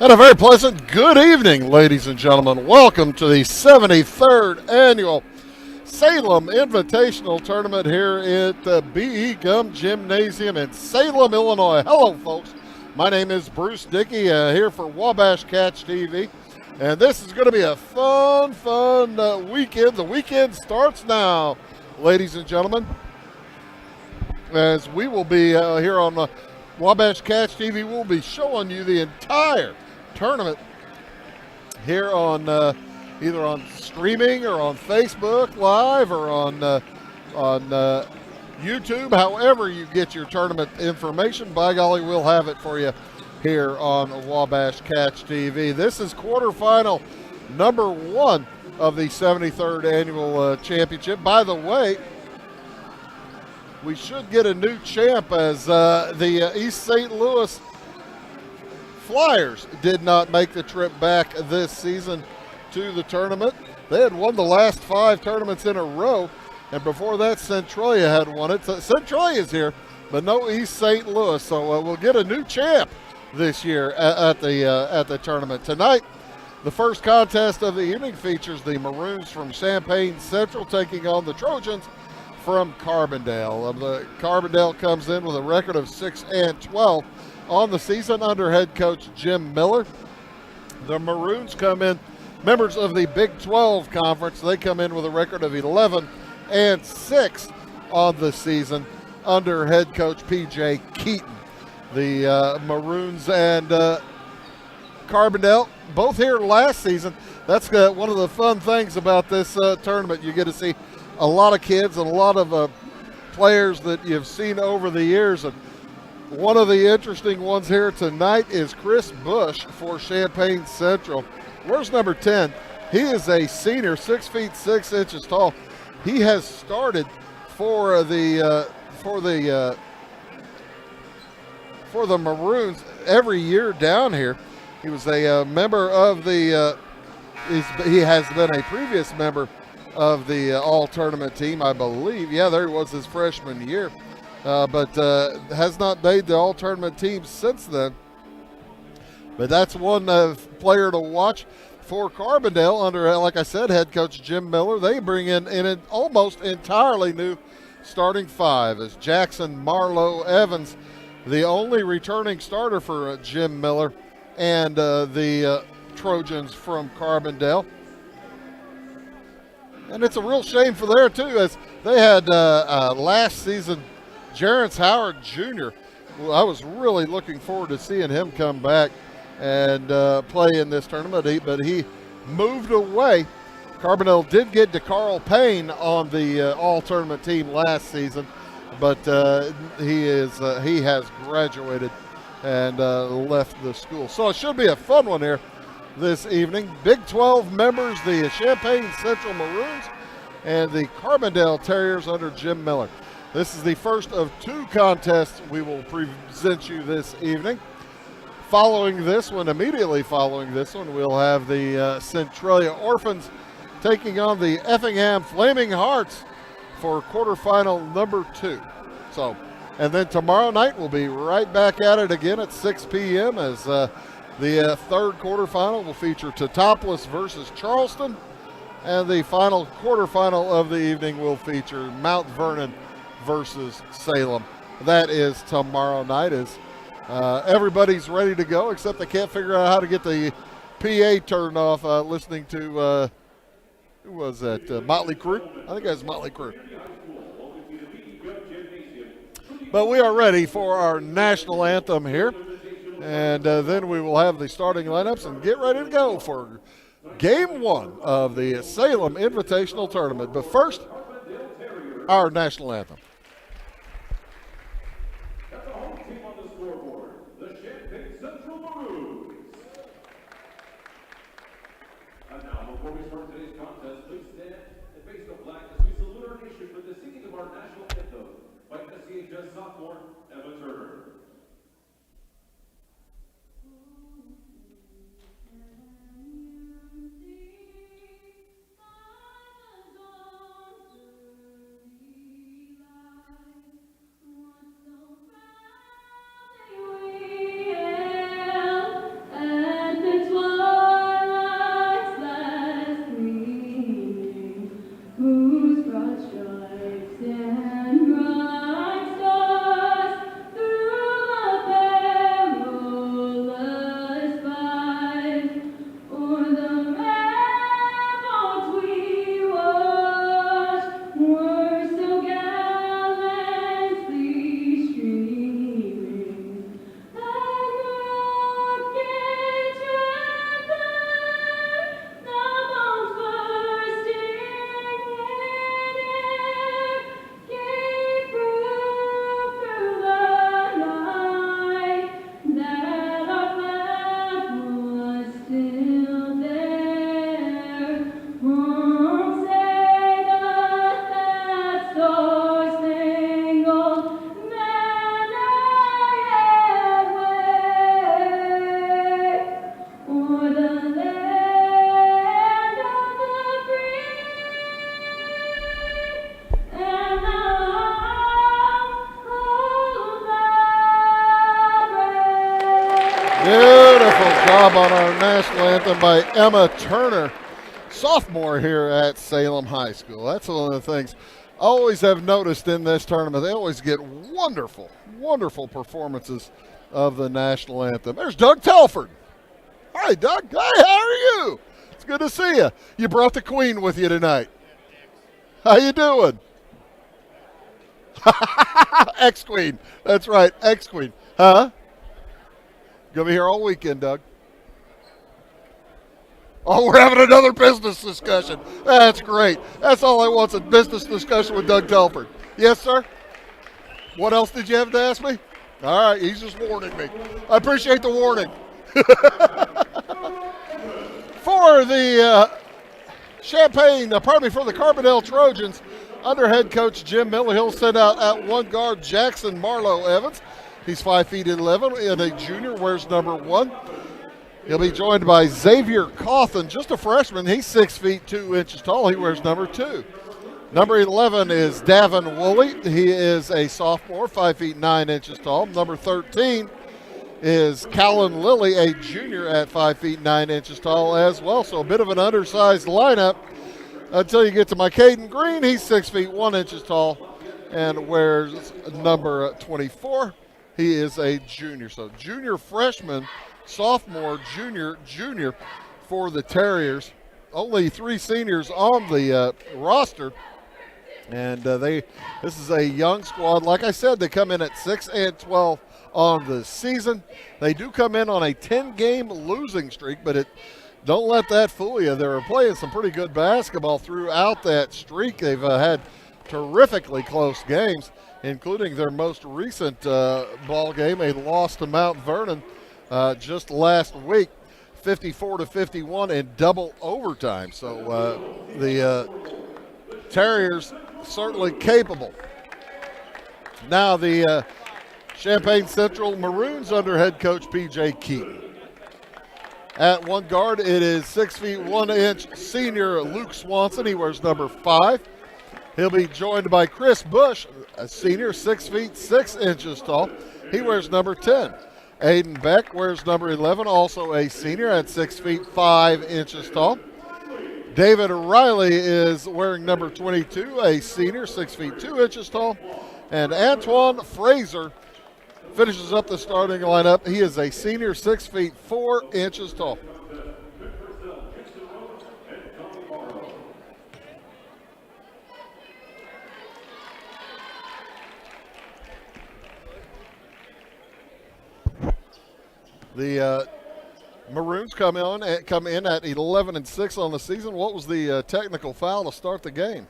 And a very pleasant good evening, ladies and gentlemen. Welcome to the 73rd Annual Salem Invitational Tournament here at the B.E. Gum Gymnasium in Salem, Illinois. Hello, folks. My name is Bruce Dickey here for Wabash Catch TV. And this is going to be a fun weekend. The weekend starts now, ladies and gentlemen, as we will be here on Wabash Catch TV. We'll be showing you the entire tournament here on either on streaming or on Facebook Live or on YouTube. However you get your tournament information, by golly, we'll have it for you here on Wabash Catch TV. This is quarterfinal number 1 of the 73rd Annual Championship. By the way, we should get a new champ as the East St. Louis Flyers did not make the trip back this season to the tournament. They had won the last 5 tournaments in a row, and before that, Centralia had won it. So Centralia is here, but no East St. Louis. So we'll get a new champ this year at the tournament. Tonight, the first contest of the evening features the Maroons from Champaign Central taking on the Trojans from Carbondale. The Carbondale comes in with a record of 6-12 on the season under head coach Jim Miller. The Maroons come in members of the Big 12 Conference. They come in with a record of 11-6 on the season under head coach P.J. Keaton. The Maroons and Carbondale both here last season. That's one of the fun things about this tournament. You get to see a lot of kids and a lot of players that you've seen over the years. And one of the interesting ones here tonight is Chris Bush for Champaign Central. Where's number 10? He is a senior, 6 feet 6 inches tall. He has started for the Maroons every year down here. He was a member of the. He has been a previous member of the all-tournament team, I believe. Yeah, there he was his freshman year, but has not made the all-tournament team since then. But that's one player to watch for Carbondale under, like I said, head coach Jim Miller. They bring in an almost entirely new starting 5 as Jackson Marlowe Evans, the only returning starter for Jim Miller and the Trojans from Carbondale. And it's a real shame for there, too, as they had last season Jarence Howard Jr. Well, I was really looking forward to seeing him come back and play in this tournament, but he moved away. Carbondale did get DeCarl Payne on the all-tournament team last season, but he has graduated and left the school. So it should be a fun one here this evening. Big 12 members, the Champaign Central Maroons and the Carbondale Terriers under Jim Miller. This is the first of 2 contests we will present you this evening. Immediately following this one, we'll have the Centralia Orphans taking on the Effingham Flaming Hearts for quarterfinal number 2. So, and then tomorrow night we'll be right back at it again at 6 p.m. as the third quarterfinal will feature Teutopolis versus Charleston, and the final quarterfinal of the evening will feature Mount Vernon versus Salem. That is tomorrow night. As everybody's ready to go, except they can't figure out how to get the PA turned off listening to, who was that, Motley Crue? I think that's Motley Crue. But we are ready for our national anthem here. And then we will have the starting lineups and get ready to go for game 1 of the Salem Invitational Tournament. But first, our national anthem. At the home team on the scoreboard, the Champaign Central Maroons. And now, before we start today's contest, please stand and face the flag as we salute our nation with the singing of our national anthem by SCHS sophomore Emma Turner. And Wonderful job on our national anthem by Emma Turner, sophomore here at Salem High School. That's one of the things I always have noticed in this tournament. They always get wonderful, wonderful performances of the national anthem. There's Doug Telford. Hi, Doug. Hey, how are you? It's good to see you. You brought the queen with you tonight. How you doing? Ex-queen. That's right, ex-queen. Huh? Gonna be here all weekend, Doug. Oh, we're having another business discussion. That's great. That's all I want is a business discussion with Doug Telford. Yes, sir? What else did you have to ask me? All right, he's just warning me. I appreciate the warning. For the for the Carbondale Trojans, under head coach Jim Miller, he'll send out at one guard Jackson Marlowe Evans. He's 5'11" and a junior, wears number 1. He'll be joined by Xavier Cawthon, just a freshman. He's 6'2" tall. He wears number 2. Number 11 is Davin Woolley. He is a sophomore, 5'9" tall. Number 13 is Callan Lilly, a junior at 5'9" tall as well. So a bit of an undersized lineup until you get to my Caden Green. He's 6'1" tall and wears number 24. He is a junior. So junior, freshman, sophomore, junior for the Terriers. Only 3 seniors on the roster. And this is a young squad. Like I said, they come in at 6-12 on the season. They do come in on a 10-game losing streak, but don't let that fool you. They were playing some pretty good basketball throughout that streak. They've had terrifically close games, including their most recent ball game, a loss to Mount Vernon just last week, 54-51 in double overtime. So the Terriers certainly capable. Now the Champaign Central Maroons under head coach P.J. Keaton. At one guard, it is 6'1" senior Luke Swanson. He wears number 5. He'll be joined by Chris Bush, a senior, 6'6" tall. He wears number 10. Aiden Beck wears number 11, also a senior at 6'5" tall. David Riley is wearing number 22, a senior, 6'2" tall. And Antoine Fraser finishes up the starting lineup. He is a senior, 6'4" tall. The Maroons come in at 11-6 on the season. What was the technical foul to start the game?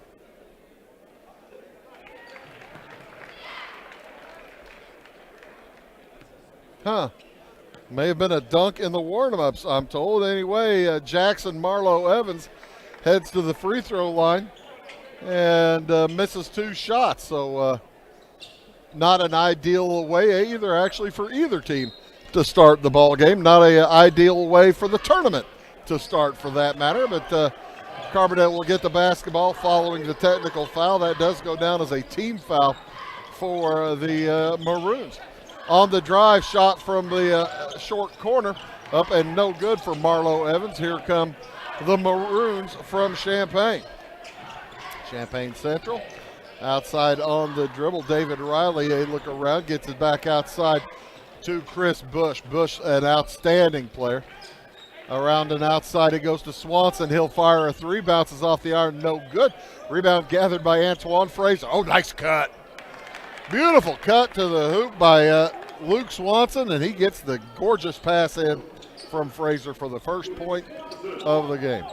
May have been a dunk in the warm-ups, I'm told. Anyway, Jackson Marlowe Evans heads to the free throw line and misses 2 shots. So not an ideal way either, actually, for either team to start the ball game. Not an ideal way for the tournament to start, for that matter. But Carbondale will get the basketball following the technical foul. That does go down as a team foul for the Maroons. On the drive, shot from the short corner, up and no good for Marlowe Evans. Here come the Maroons from Champaign. Champaign Central outside on the dribble. David Riley, a look around, gets it back outside to Chris Bush. Bush, an outstanding player. Around and outside, it goes to Swanson. He'll fire a 3, bounces off the iron, no good. Rebound gathered by Antoine Fraser. Oh, nice cut. Beautiful cut to the hoop by Luke Swanson, and he gets the gorgeous pass in from Fraser for the first point of the game.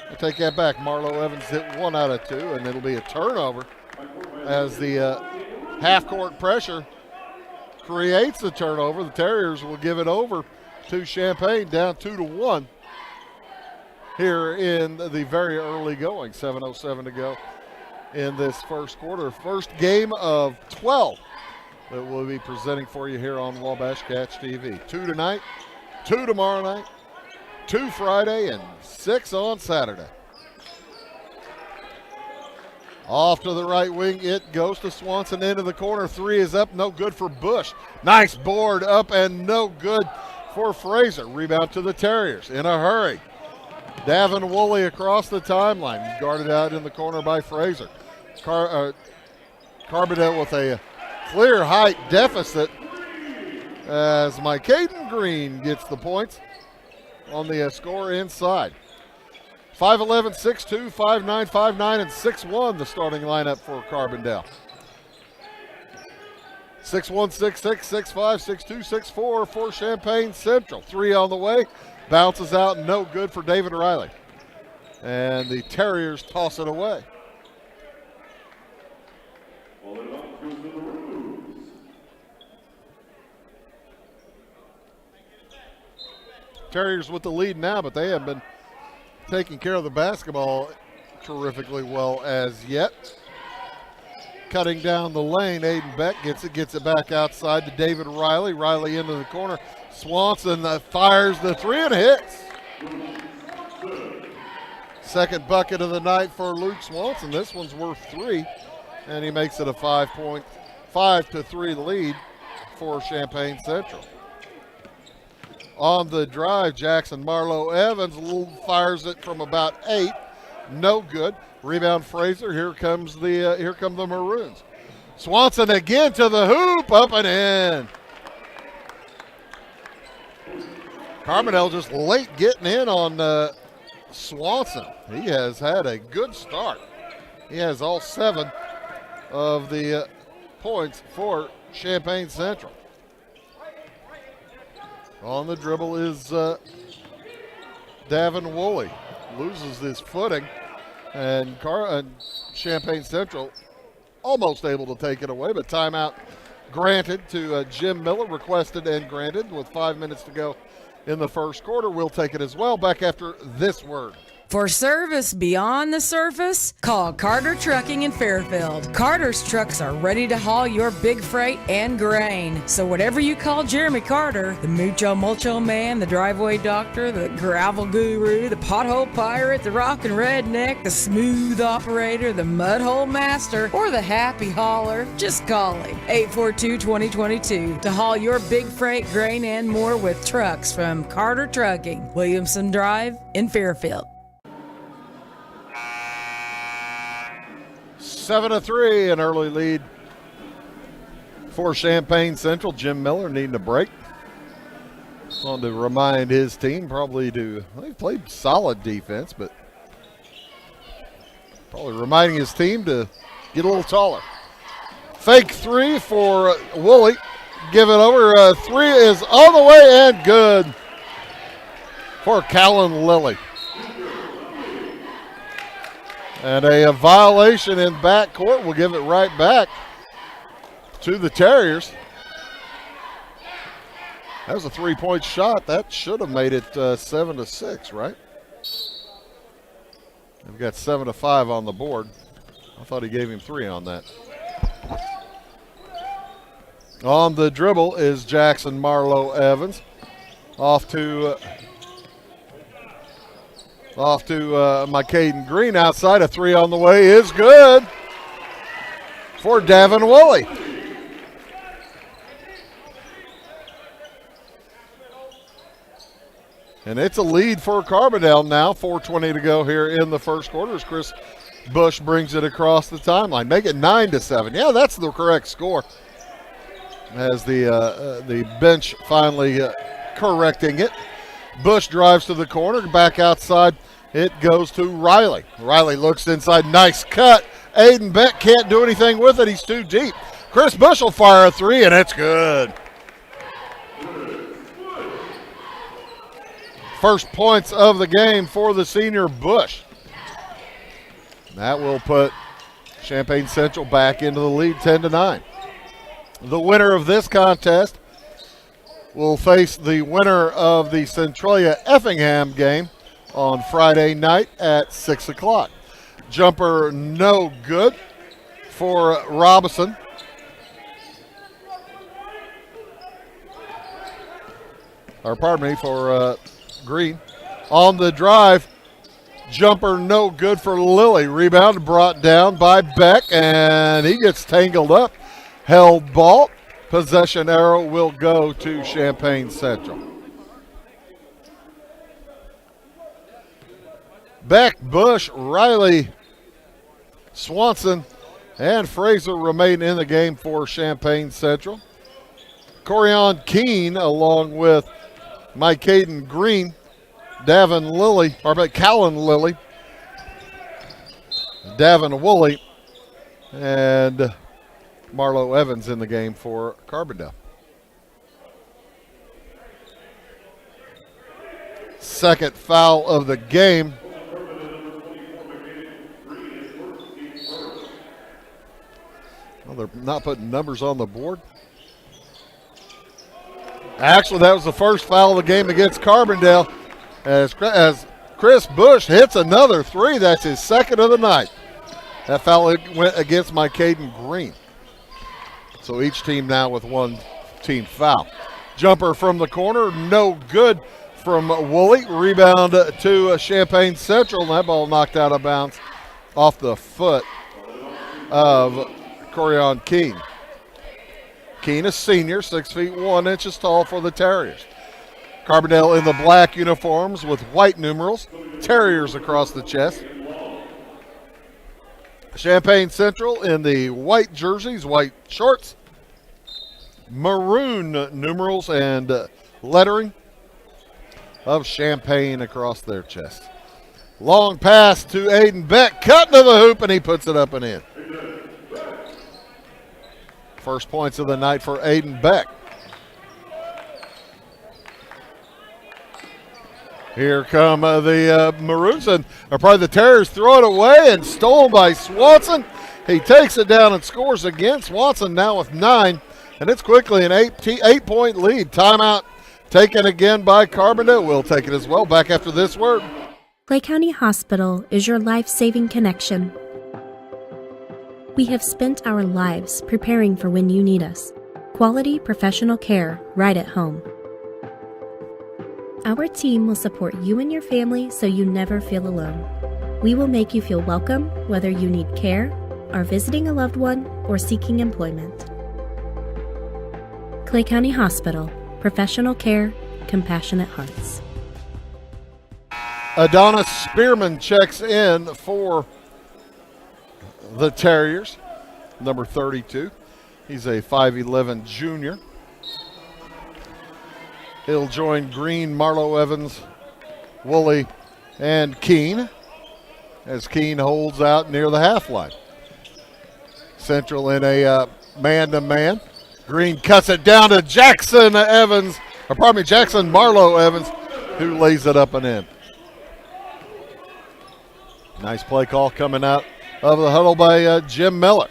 I'll take that back. Marlowe Evans hit 1 out of 2, and it'll be a turnover as the half-court pressure creates the turnover. The Terriers will give it over to Champaign, down 2-1 here in the very early going. 7:07 to go in this first quarter. First game of 12 that we'll be presenting for you here on Wabash Cats TV. 2 tonight, 2 tomorrow night, 2 Friday, and 6 on Saturday. Off to the right wing, it goes to Swanson into the corner. 3 is up, no good for Bush. Nice board up and no good for Fraser. Rebound to the Terriers in a hurry. Davin Woolley across the timeline, guarded out in the corner by Fraser. Carbondale with a clear height deficit as Caden Green gets the points on the score inside. 5'11", 6'2", 5'9", 5'9", and 6'1", the starting lineup for Carbondale. 6'1", 6'6", 6'5", 6'2", 6'4" for Champaign Central. 3 on the way. Bounces out, no good for David Riley. And the Terriers toss it away. Terriers with the lead now, but they haven't been taking care of the basketball terrifically well as yet. Cutting down the lane, Aiden Beck gets it back outside to David Riley. Riley into the corner. Swanson fires the 3 and hits. Second bucket of the night for Luke Swanson. This one's worth 3, and he makes it a 5-3 lead for Champaign Central. On the drive, Jackson Marlowe Evans fires it from about 8. No good. Rebound Fraser. Here come the Maroons. Swanson again to the hoop, up and in. Carbondale just late getting in on Swanson. He has had a good start. He has all 7 of the points for Champaign Central. On the dribble is Davin Woolley. Loses his footing, and Champaign Central almost able to take it away, but timeout granted to Jim Miller, requested and granted with 5 minutes to go in the first quarter. We'll take it as well back after this word. For service beyond the surface, call Carter Trucking in Fairfield. Carter's trucks are ready to haul your big freight and grain. So whatever you call Jeremy Carter, the Mucho Mulcho Man, the driveway doctor, the gravel guru, the pothole pirate, the rockin' redneck, the smooth operator, the mudhole master, or the happy hauler, just call him. 842-2022 to haul your big freight, grain, and more with trucks from Carter Trucking, Williamson Drive in Fairfield. 7-3, an early lead for Champaign Central. Jim Miller needing a break. Want to remind his team they've played solid defense, but probably reminding his team to get a little taller. Fake 3 for Woolley. Give it over. 3 is on the way and good for Callan Lilly. And a violation in backcourt. We'll give it right back to the Terriers. That was a 3-point shot. That should have made it 7-6, right? We've got 7-5 on the board. I thought he gave him 3 on that. On the dribble is Jackson Marlowe Evans. Off to Caden Green outside. A 3 on the way is good for Davin Woolley. And it's a lead for Carbondale now. 4:20 to go here in the first quarter as Chris Bush brings it across the timeline. Make it 9-7. Yeah, that's the correct score. As the bench finally correcting it. Bush drives to the corner, back outside. It goes to Riley. Riley looks inside. Nice cut. Aiden Beck can't do anything with it. He's too deep. Chris Bush will fire a 3, and it's good. First points of the game for the senior Bush. That will put Champaign Central back into the lead 10-9. The winner of this contest will face the winner of the Centralia Effingham game on Friday night at 6 o'clock. Jumper no good for Robinson. For Green. On the drive, Jumper no good for Lilly. Rebound brought down by Beck, and he gets tangled up. Held ball. Possession arrow will go to Champaign Central. Beck, Bush, Riley, Swanson, and Fraser remain in the game for Champaign Central. Corian Keene, along with Mike Caden Green, Callan Lilly, Davin Woolley, and Marlo Evans in the game for Carbondale. Second foul of the game. Well, they're not putting numbers on the board. Actually, that was the first foul of the game against Carbondale as Chris Bush hits another three. That's his second of the night. That foul went against Mike Caden Green. So each team now with one team foul. Jumper from the corner, no good from Woolley. Rebound to Champaign Central, and that ball knocked out of bounds off the foot of Corian Keene. Keene, a senior, 6 feet 1 inches tall for the Terriers. Carbondale in the black uniforms with white numerals, Terriers across the chest. Champaign Central in the white jerseys, white shorts, maroon numerals and lettering of Champaign across their chest. Long pass to Aiden Beck, cutting to the hoop, and he puts it up and in. First points of the night for Aiden Beck. Here come the Maroons, or probably the Terriers throw it away and stolen by Swanson. He takes it down and scores again. Swanson now with 9, and it's quickly an 8-point lead. Timeout taken again by Carbondale. We'll take it as well. Back after this word. Clay County Hospital is your life-saving connection. We have spent our lives preparing for when you need us. Quality professional care right at home. Our team will support you and your family so you never feel alone. We will make you feel welcome whether you need care, are visiting a loved one, or seeking employment. Clay County Hospital. Professional care, compassionate hearts. Adonis Spearman checks in for the Terriers, number 32. He's a 5'11 junior. He'll join Green, Marlo Evans, Woolley, and Keene as Keene holds out near the half line. Central in a man-to-man. Green cuts it down to Jackson Marlo Evans, who lays it up and in. Nice play call coming out of the huddle by Jim Miller.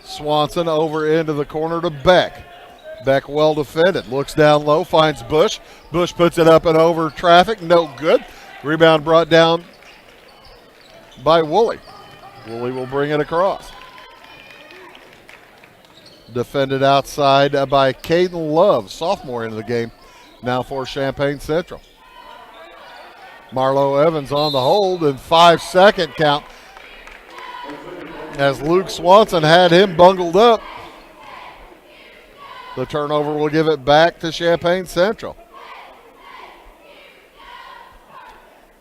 Swanson over into the corner to Beck. Beck well defended. Looks down low, finds Bush. Bush puts it up and over traffic. No good. Rebound brought down by Woolley. Woolley will bring it across. Defended outside by Caden Love, sophomore into the game, now for Champaign Central. Marlo Evans on the hold and 5-second count as Luke Swanson had him bungled up. The turnover will give it back to Champaign Central.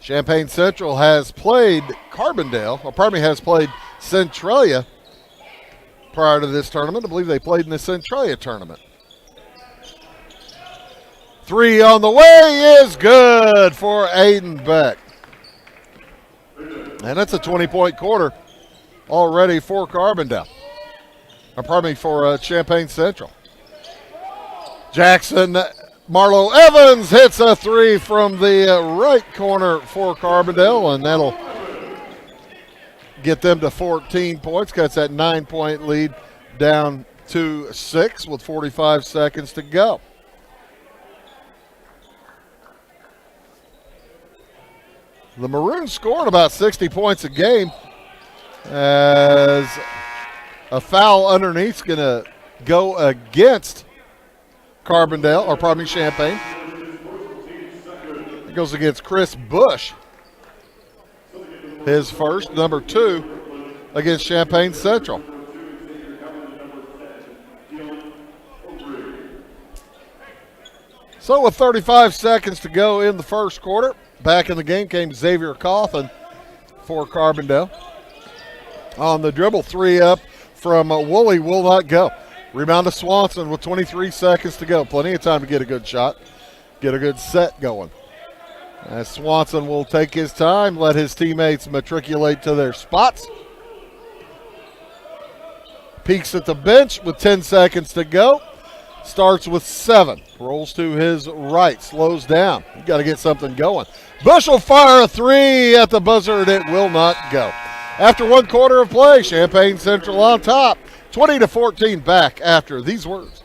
Champaign Central has played has played Centralia prior to this tournament. I believe they played in the Centralia tournament. Three on the way is good for Aiden Beck. And that's a 20-point quarter already for Carbondale. For Champaign Central. Jackson Marlo Evans hits a three from the right corner for Carbondale, and that'll get them to 14 points. Cuts that 9-point lead down to 6 with 45 seconds to go. The Maroons scoring about 60 points a game as a foul underneath is going to go against Champaign. goes against Chris Bush. His first, number 2, against Champaign Central. So with 35 seconds to go in the first quarter, back in the game came Xavier Cawthon for Carbondale. On the dribble, 3 up from Woolley will not go. Rebound to Swanson with 23 seconds to go. Plenty of time to get a good shot, get a good set going. As Swanson will take his time, let his teammates matriculate to their spots. Peeks at the bench with 10 seconds to go. Starts with 7. Rolls to his right. Slows down. You got to get something going. Bush will fire a 3 at the buzzer, and it will not go. After 1 quarter of play, Champaign Central on top. 20-14 back after these words.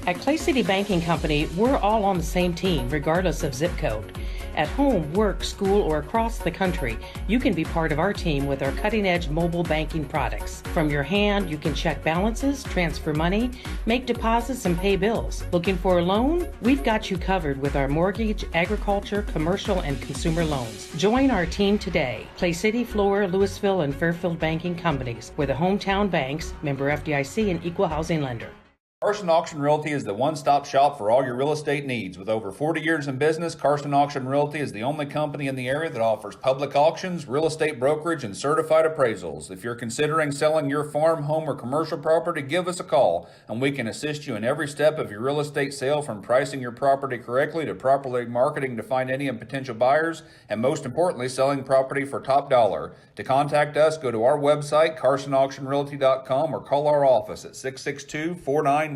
At Clay City Banking Company, we're all on the same team, regardless of zip code. At home, work, school, or across the country, you can be part of our team with our cutting-edge mobile banking products. From your hand, you can check balances, transfer money, make deposits, and pay bills. Looking for a loan? We've got you covered with our mortgage, agriculture, commercial, and consumer loans. Join our team today. Clay City, Flora, Louisville, and Fairfield Banking Companies. We're the hometown banks, member FDIC, and equal housing lender. Carson Auction Realty is the one-stop shop for all your real estate needs. With over 40 years in business, Carson Auction Realty is the only company in the area that offers public auctions, real estate brokerage, and certified appraisals. If you're considering selling your farm, home, or commercial property, give us a call, and we can assist you in every step of your real estate sale, from pricing your property correctly to properly marketing to find any and potential buyers, and most importantly, selling property for top dollar. To contact us, go to our website, carsonauctionrealty.com, or call our office at 662-4911.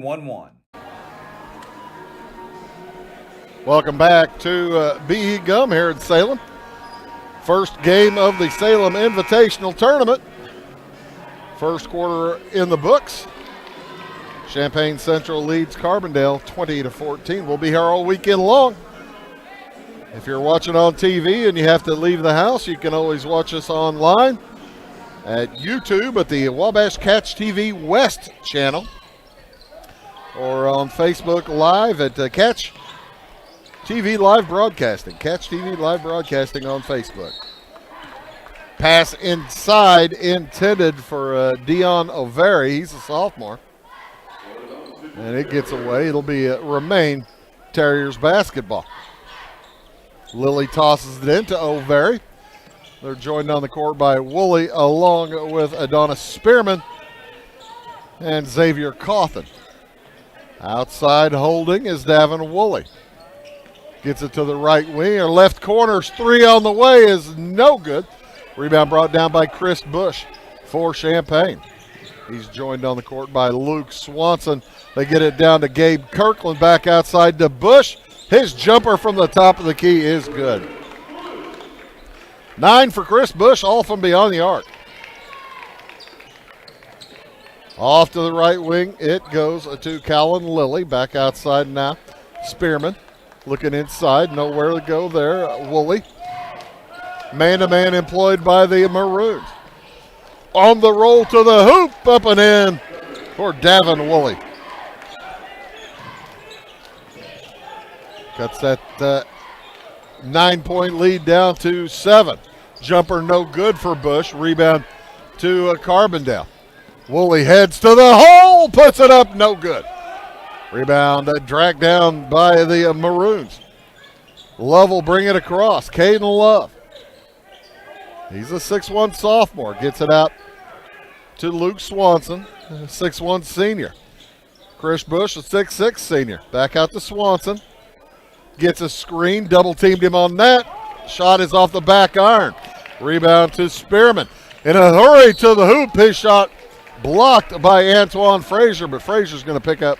Welcome back to B.E. Gum here in Salem. First game of the Salem Invitational Tournament. First quarter in the books. Champaign Central leads Carbondale 20-14. We'll be here all weekend long. If you're watching on TV and you have to leave the house, you can always watch us online at YouTube at the Wabash Catch TV West channel, or on Facebook Live at Catch TV Live Broadcasting. Catch TV Live Broadcasting on Facebook. Pass inside intended for Dion O'Very. He's a sophomore. And it gets away. It'll be remain Terriers basketball. Lilly tosses it into O'Very. They're joined on the court by Woolley along with Adonis Spearman and Xavier Cawthon. Outside holding is Davin Woolley. Gets it to the right wing. Or left corner, 3 on the way is no good. Rebound brought down by Chris Bush for Champaign. He's joined on the court by Luke Swanson. They get it down to Gabe Kirkland, back outside to Bush. His jumper from the top of the key is good. 9 for Chris Bush, all from beyond the arc. Off to the right wing, it goes to Callan Lilly. Back outside now. Spearman looking inside, nowhere to go there. Woolley. Man-to-man employed by the Maroons. On the roll to the hoop, up and in for Davin Woolley. Cuts that 9-point lead down to 7. Jumper no good for Bush. Rebound to Carbondale. Woolley heads to the hole, puts it up, no good. Rebound dragged down by the Maroons. Love will bring it across. Caden Love. He's a 6'1 sophomore. Gets it out to Luke Swanson, a 6'1 senior. Chris Bush, a 6'6 senior. Back out to Swanson. Gets a screen, double teamed him on that. Shot is off the back iron. Rebound to Spearman. In a hurry to the hoop, his shot blocked by Antoine Frazier, but Frazier's going to pick up.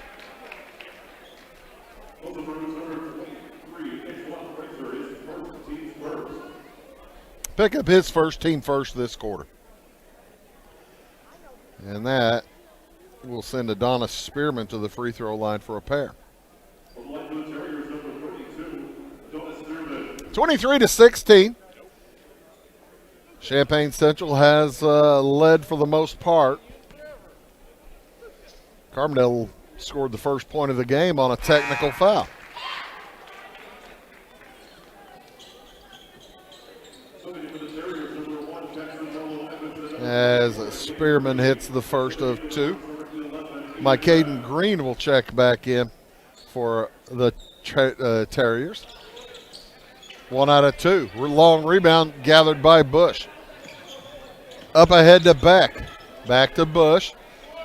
Pick up his first, team first this quarter. And that will send Adonis Spearman to the free throw line for a pair. 23-16. Champaign Central has led for the most part. Carbondale scored the first point of the game on a technical foul. as Spearman hits the first of two. Mike Caden Green will check back in for the Terriers. 1 out of 2. Long rebound gathered by Bush. Up ahead to Beck. Back to Bush.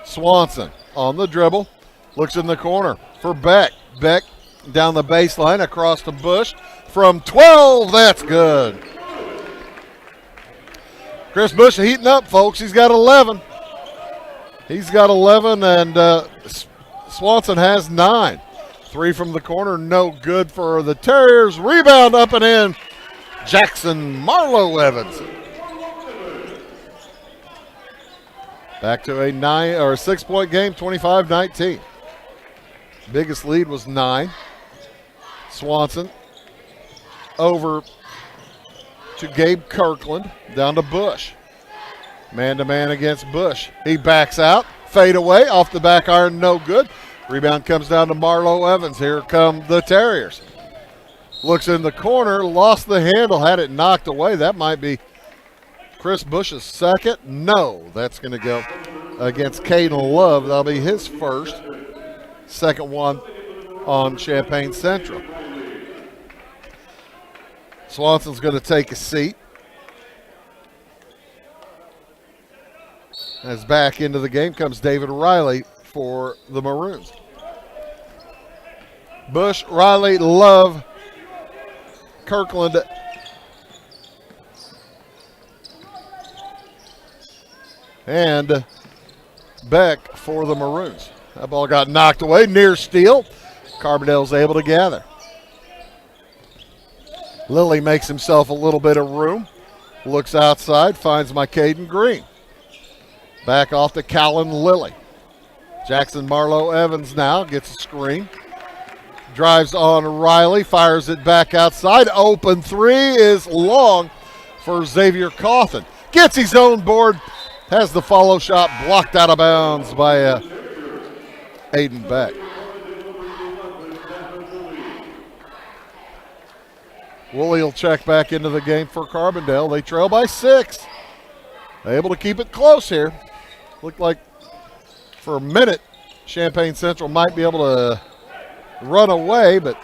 Swanson on the dribble. Looks in the corner for Beck. Beck down the baseline across to Bush. From 12, that's good. Chris Bush heating up, folks. He's got 11. He's got 11, and Swanson has 9. 3 from the corner, no good for the Terriers. Rebound up and in. Jackson Marlowe Evans. Back to a 6-point game, 25-19. Biggest lead was 9. Swanson over to Gabe Kirkland, down to Bush. Man-to-man against Bush. He backs out, fade away, off the back iron, no good. Rebound comes down to Marlowe Evans. Here come the Terriers. Looks in the corner, lost the handle, had it knocked away. That might be Chris Bush's second. No, that's going to go against Caden Love. That'll be his first. Second one on Champaign Central. Swanson's going to take a seat. As back into the game comes David Riley for the Maroons. Bush, Riley, Love, Kirkland, and Beck for the Maroons. That ball got knocked away, near steal. Carbondale's able to gather. Lilly makes himself a little bit of room. Looks outside, finds my Caden Green. Back off to Callan Lilly. Jackson Marlowe Evans now gets a screen. Drives on Riley, fires it back outside. Open three is long for Xavier Cawthon. Gets his own board. Has the follow shot blocked out of bounds by Aiden Beck. Woolley will check back into the game for Carbondale. They trail by 6. Able to keep it close here. Looked like for a minute Champaign Central might be able to run away, but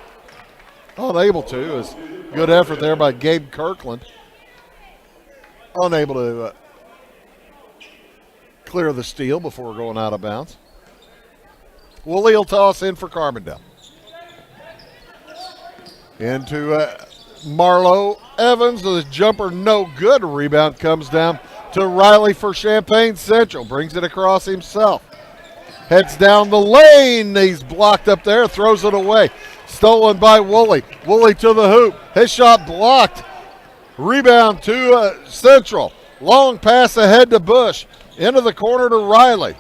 unable to. Is good effort there by Gabe Kirkland. Unable to clear the steal before going out of bounds. Woolley will toss in for Carbondale. Into Marlowe Evans. The jumper no good. Rebound comes down to Riley for Champaign Central. Brings it across himself. Heads down the lane. He's blocked up there. Throws it away. Stolen by Woolley. Woolley to the hoop. His shot blocked. Rebound to Central. Long pass ahead to Bush. Into the corner to Riley.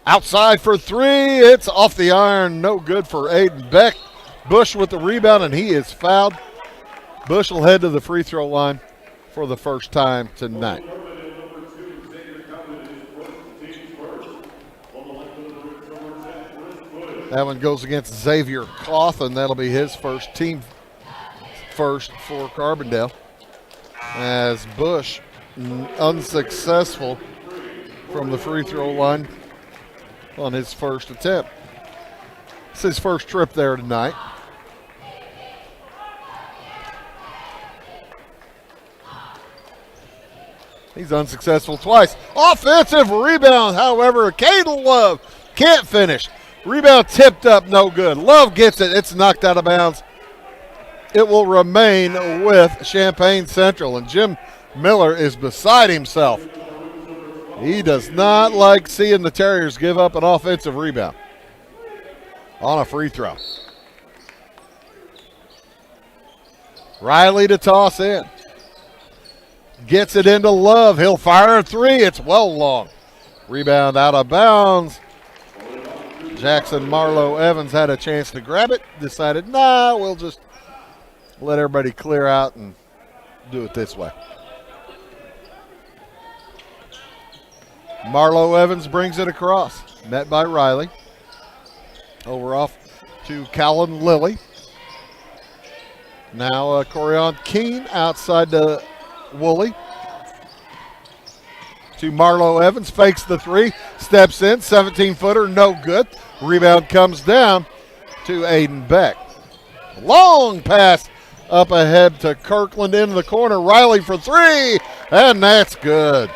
Outside for 3. It's off the iron. No good for Aiden Beck. Bush with the rebound, and he is fouled. Bush will head to the free throw line for the first time tonight. That one goes against Xavier Cawthon. That'll be his first, team first for Carbondale. As Bush unsuccessful from the free throw line on his first attempt. It's his first trip there tonight. He's unsuccessful twice. Offensive rebound, however, Caden Love can't finish. Rebound tipped up, no good. Love gets it. It's knocked out of bounds. It will remain with Champaign Central, and Jim Miller is beside himself. He does not like seeing the Terriers give up an offensive rebound on a free throw. Riley to toss in. Gets it into Love. He'll fire a 3. It's well long. Rebound out of bounds. Jackson Marlowe Evans had a chance to grab it. Decided, nah, we'll just let everybody clear out and do it this way. Marlowe Evans brings it across. Met by Riley. Over off to Callan Lilly. Now Corian Keene outside to Woolley. to Marlo Evans, fakes the three, steps in, 17-footer, no good. Rebound comes down to Aiden Beck. Long pass up ahead to Kirkland into the corner. Riley for three, and that's good.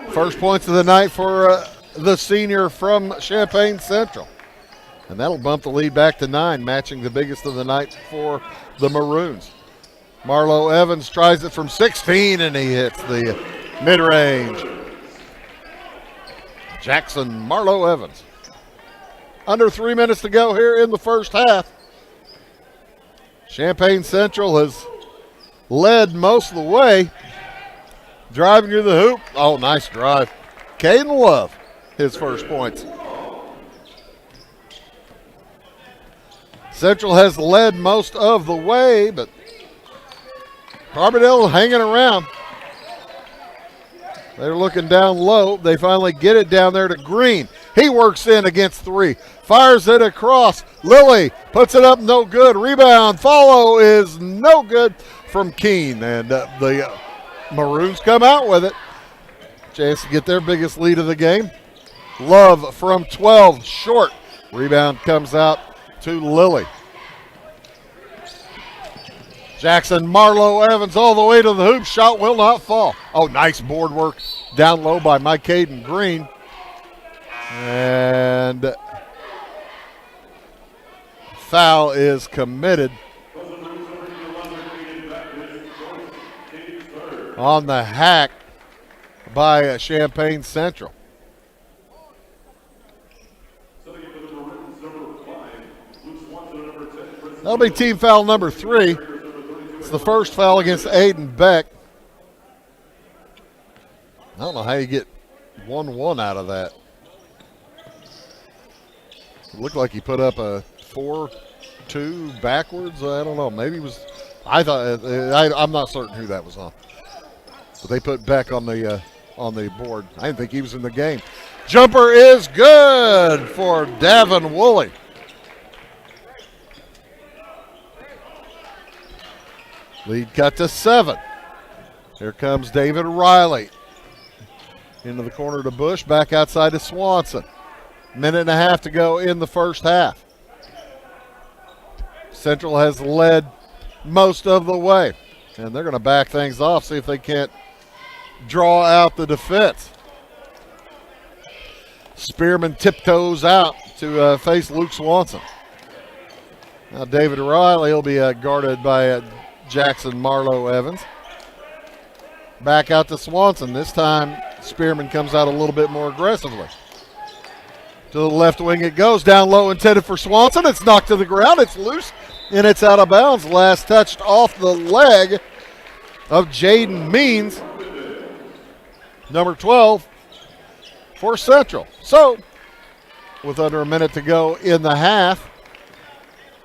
First points of the night for the senior from Champaign Central. And that'll bump the lead back to 9, matching the biggest of the night for the Maroons. Marlo Evans tries it from 16, and he hits the mid-range. Jackson Marlo Evans. Under 3 minutes to go here in the first half. Champaign Central has led most of the way. Driving to the hoop. Oh, nice drive. Caden Love, his first points. Central has led most of the way, but Carbondale hanging around. They're looking down low. They finally get it down there to Green. He works in against three. Fires it across. Lilly puts it up, no good. Rebound, follow is no good from Keene. And the Maroons come out with it. Chance to get their biggest lead of the game. Love from 12, short. Rebound comes out to Lilly. Jackson Marlo Evans all the way to the hoop. Shot will not fall. Oh, nice board work down low by Mike Caden Green. And foul is committed on the hack by Champaign Central. That'll be team foul number 3. It's the first foul against Aiden Beck. I don't know how you get 1-1 out of that. It looked like he put up a 4-2 backwards. I don't know. Maybe it was. I thought. I'm not certain who that was on. But they put Beck on the board. I didn't think he was in the game. Jumper is good for Davin Woolley. Lead cut to 7. Here comes David Riley. Into the corner to Bush, back outside to Swanson. Minute and a half to go in the first half. Central has led most of the way. And they're going to back things off, see if they can't draw out the defense. Spearman tiptoes out to face Luke Swanson. Now David Riley will be guarded by Jackson Marlo Evans. Back out to Swanson. This time Spearman comes out a little bit more aggressively. To the left wing it goes. Down low intended for Swanson. It's knocked to the ground. It's loose and it's out of bounds. Last touched off the leg of Jaden Means. Number 12 for Central. So, with under a minute to go in the half,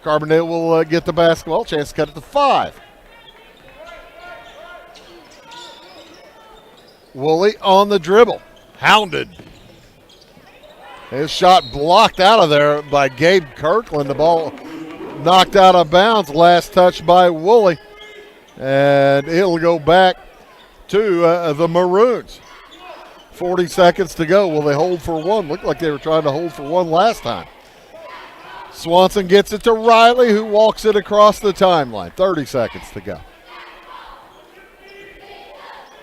Carbondale will get the basketball. Chance to cut it to 5. Woolley on the dribble. Hounded. His shot blocked out of there by Gabe Kirkland. The ball knocked out of bounds. Last touch by Woolley. And it'll go back to the Maroons. 40 seconds to go. Will they hold for one? Looked like they were trying to hold for one last time. Swanson gets it to Riley, who walks it across the timeline. 30 seconds to go.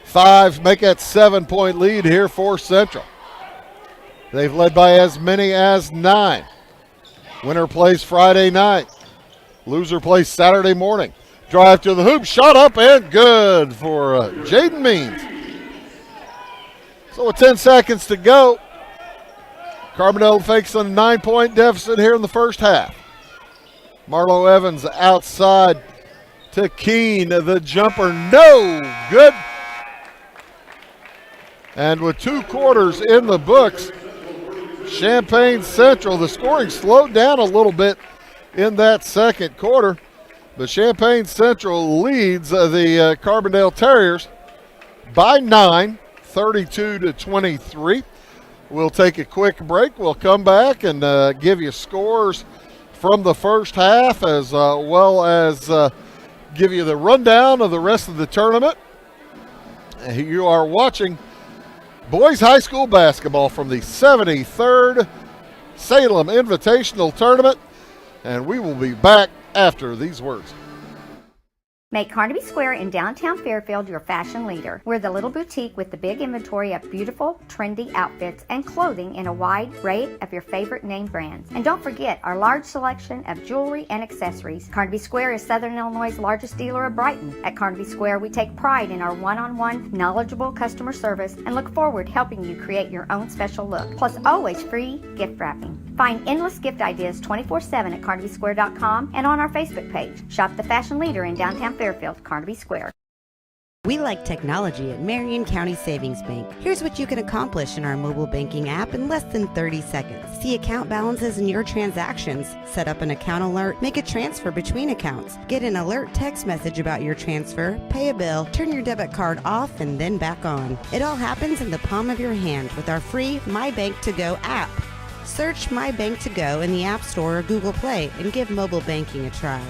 5 make that 7-point lead here for Central. They've led by as many as 9. Winner plays Friday night. Loser plays Saturday morning. Drive to the hoop, shot up and good for Jaden Means. So with 10 seconds to go, Carbondale fakes a 9-point deficit here in the first half. Marlo Evans outside to Keene. The jumper, no good. And with 2 quarters in the books, Champaign Central, the scoring slowed down a little bit in that second quarter, but Champaign Central leads the Carbondale Terriers by 9, 32-23. We'll take a quick break. We'll come back and give you scores from the first half, as well as give you the rundown of the rest of the tournament. You are watching boys high school basketball from the 73rd Salem Invitational Tournament, and we will be back after these words. Make Carnaby Square in downtown Fairfield your fashion leader. We're the little boutique with the big inventory of beautiful, trendy outfits and clothing in a wide array of your favorite name brands. And don't forget our large selection of jewelry and accessories. Carnaby Square is Southern Illinois' largest dealer of Brighton. At Carnaby Square, we take pride in our one-on-one, knowledgeable customer service and look forward to helping you create your own special look. Plus, always free gift wrapping. Find endless gift ideas 24/7 at CarnabySquare.com and on our Facebook page. Shop the fashion leader in downtown Fairfield, Carnaby Square. We like technology at Marion County Savings Bank. Here's what you can accomplish in our mobile banking app in less than 30 seconds. See account balances in your transactions, set up an account alert, make a transfer between accounts, get an alert text message about your transfer, pay a bill, turn your debit card off and then back on. It all happens in the palm of your hand with our free My Bank to Go app. Search My Bank to Go in the App Store or Google Play and give mobile banking a try.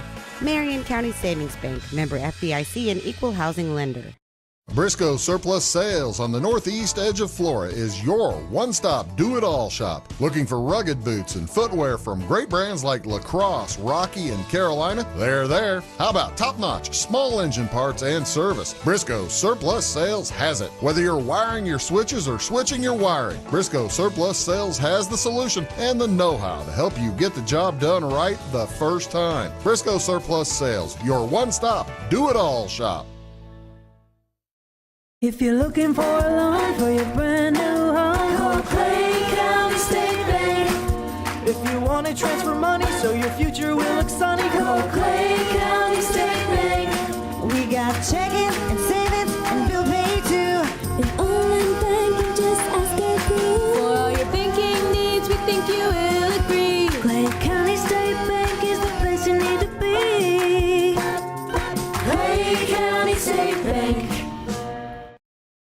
Marion County Savings Bank, member FDIC and equal housing lender. Briscoe Surplus Sales on the northeast edge of Flora is your one-stop do-it-all shop. Looking for rugged boots and footwear from great brands like Lacrosse, Rocky, and Carolina? They're there. How about top-notch small engine parts and service? Briscoe Surplus Sales has it. Whether you're wiring your switches or switching your wiring, Briscoe Surplus Sales has the solution and the know-how to help you get the job done right the first time. Briscoe Surplus Sales, your one-stop do-it-all shop. If you're looking for a loan for your brand new home, call Clay County State Bank. If you want to transfer money so your future will look sunny, call Clay County State Bank. We got checking and savings and bill pay too. An online bank, just ask our crew. For all your banking needs, we think you will agree. Clay County State Bank is the place you need to be. Clay County State Bank.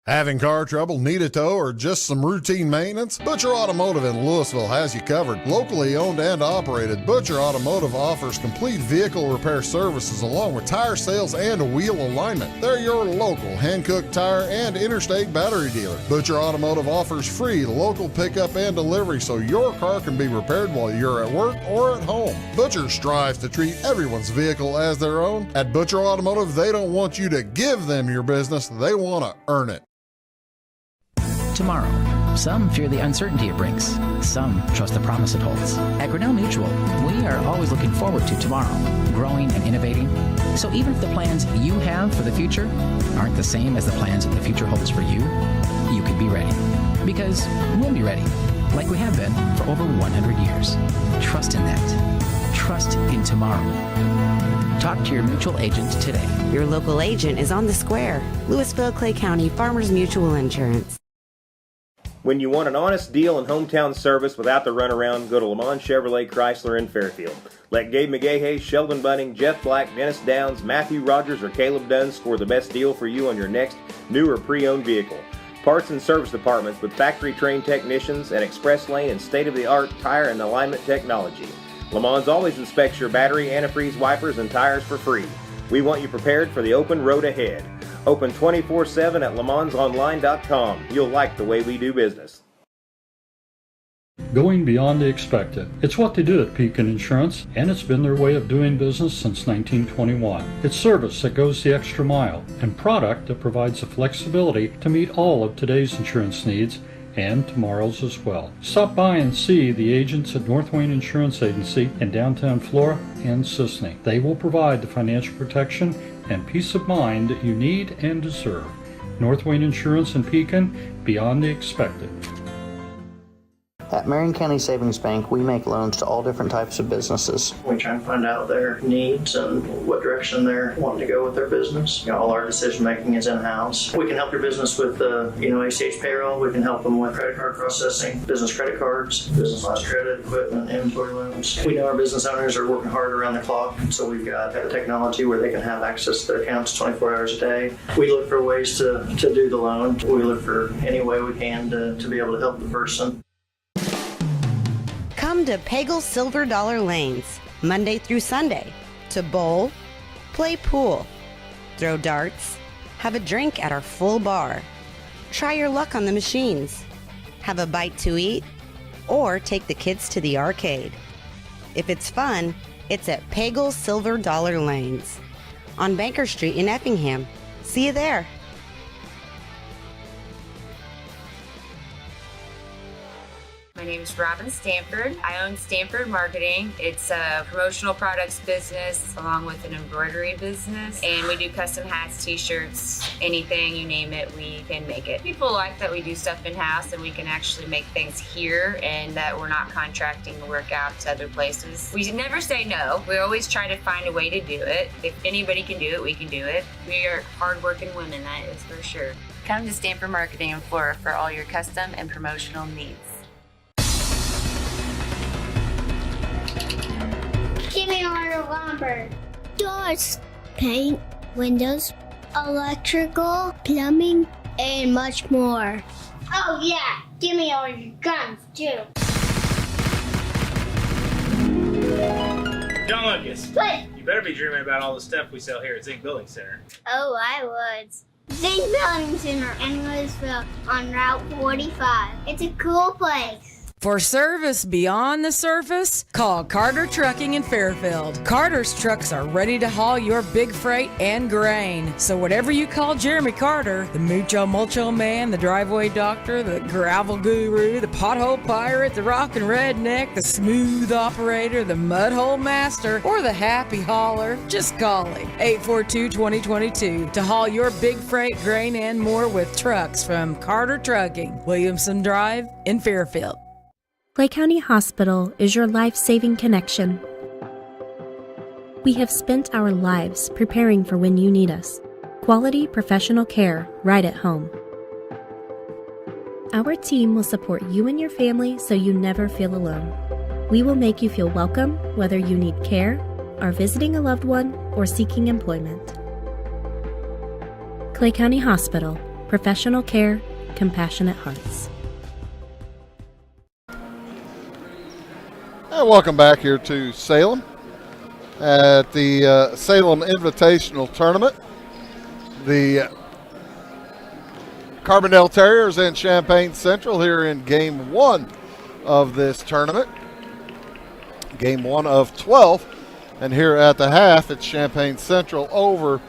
Having car trouble, need a tow, or just some routine maintenance? Butcher Automotive in Louisville has you covered. Locally owned and operated, Butcher Automotive offers complete vehicle repair services along with tire sales and wheel alignment. They're your local Hankook tire and interstate battery dealer. Butcher Automotive offers free local pickup and delivery so your car can be repaired while you're at work or at home. Butcher strives to treat everyone's vehicle as their own. At Butcher Automotive, they don't want you to give them your business, they want to earn it. Tomorrow. Some fear the uncertainty it brings. Some trust the promise it holds. At Grinnell Mutual, we are always looking forward to tomorrow, growing and innovating. So even if the plans you have for the future aren't the same as the plans that the future holds for you, you can be ready. Because we'll be ready, like we have been for over 100 years. Trust in that. Trust in tomorrow. Talk to your mutual agent today. Your local agent is on the square. Louisville, Clay County, Farmers Mutual Insurance. When you want an honest deal and hometown service without the runaround, go to Lamont Chevrolet Chrysler in Fairfield. Let Gabe McGahey, Sheldon Bunning, Jeff Black, Dennis Downs, Matthew Rogers, or Caleb Dunn score the best deal for you on your next new or pre-owned vehicle. Parts and service departments with factory-trained technicians and express lane and state-of-the-art tire and alignment technology. Lamont's always inspects your battery, antifreeze, wipers, and tires for free. We want you prepared for the open road ahead. Open 24/7 at LaMonsOnline.com. You'll like the way we do business. Going beyond the expected. It's what they do at Pekin Insurance, and it's been their way of doing business since 1921. It's service that goes the extra mile, and product that provides the flexibility to meet all of today's insurance needs and tomorrow's as well. Stop by and see the agents at North Wayne Insurance Agency in downtown Flora and Sisney. They will provide the financial protection and peace of mind that you need and deserve. North Wayne Insurance in Pekin, beyond the expected. At Marion County Savings Bank, we make loans to all different types of businesses. We try and find out their needs and what direction they're wanting to go with their business. All our decision making is in-house. We can help your business with ACH payroll. We can help them with credit card processing, business credit cards, business lines credit, equipment, inventory loans. We know our business owners are working hard around the clock, so we've got technology where they can have access to their accounts 24 hours a day. We look for ways to do the loan. We look for any way we can to be able to help the person. Come to Pagel's Silver Dollar Lanes, Monday through Sunday, to bowl, play pool, throw darts, Have a drink at our full bar. Try your luck on the machines. Have a bite to eat, or take the kids to the arcade. If it's fun, it's at Pagel's Silver Dollar Lanes on Banker Street in Effingham. See you there. My name is Robin Stanford. I own Stanford Marketing. It's a promotional products business along with an embroidery business. And we do custom hats, t-shirts, anything, you name it, we can make it. People like that we do stuff in-house and we can actually make things here and that we're not contracting the work out to other places. We never say no. We always try to find a way to do it. If anybody can do it, we can do it. We are hardworking women, that is for sure. Come to Stanford Marketing in Flora for all your custom and promotional needs. Give me our lumber. Doors, paint, windows, electrical, plumbing, and much more. Oh yeah, give me all your guns too. John Lucas. What? You better be dreaming about all the stuff we sell here at Zink Building Center. Oh, I would. Zink Building Center in Louisville on Route 45. It's a cool place. For service beyond the surface, call Carter Trucking in Fairfield. Carter's trucks are ready to haul your big freight and grain. So whatever you call Jeremy Carter, the Mucho Mulcho Man, the driveway doctor, the gravel guru, the pothole pirate, the rockin' redneck, the smooth operator, the mudhole master, or the happy hauler, just call him. 842-2022 to haul your big freight, grain, and more with trucks from Carter Trucking, Williamson Drive in Fairfield. Clay County Hospital is your life-saving connection. We have spent our lives preparing for when you need us. Quality professional care right at home. Our team will support you and your family so you never feel alone. We will make you feel welcome whether you need care, are visiting a loved one, or seeking employment. Clay County Hospital. Professional care, compassionate hearts. And welcome back here to Salem at the Salem Invitational Tournament. The Carbondale Terriers and Champaign Central here in Game 1 of this tournament. Game 1 of 12. And here at the half, it's Champaign Central over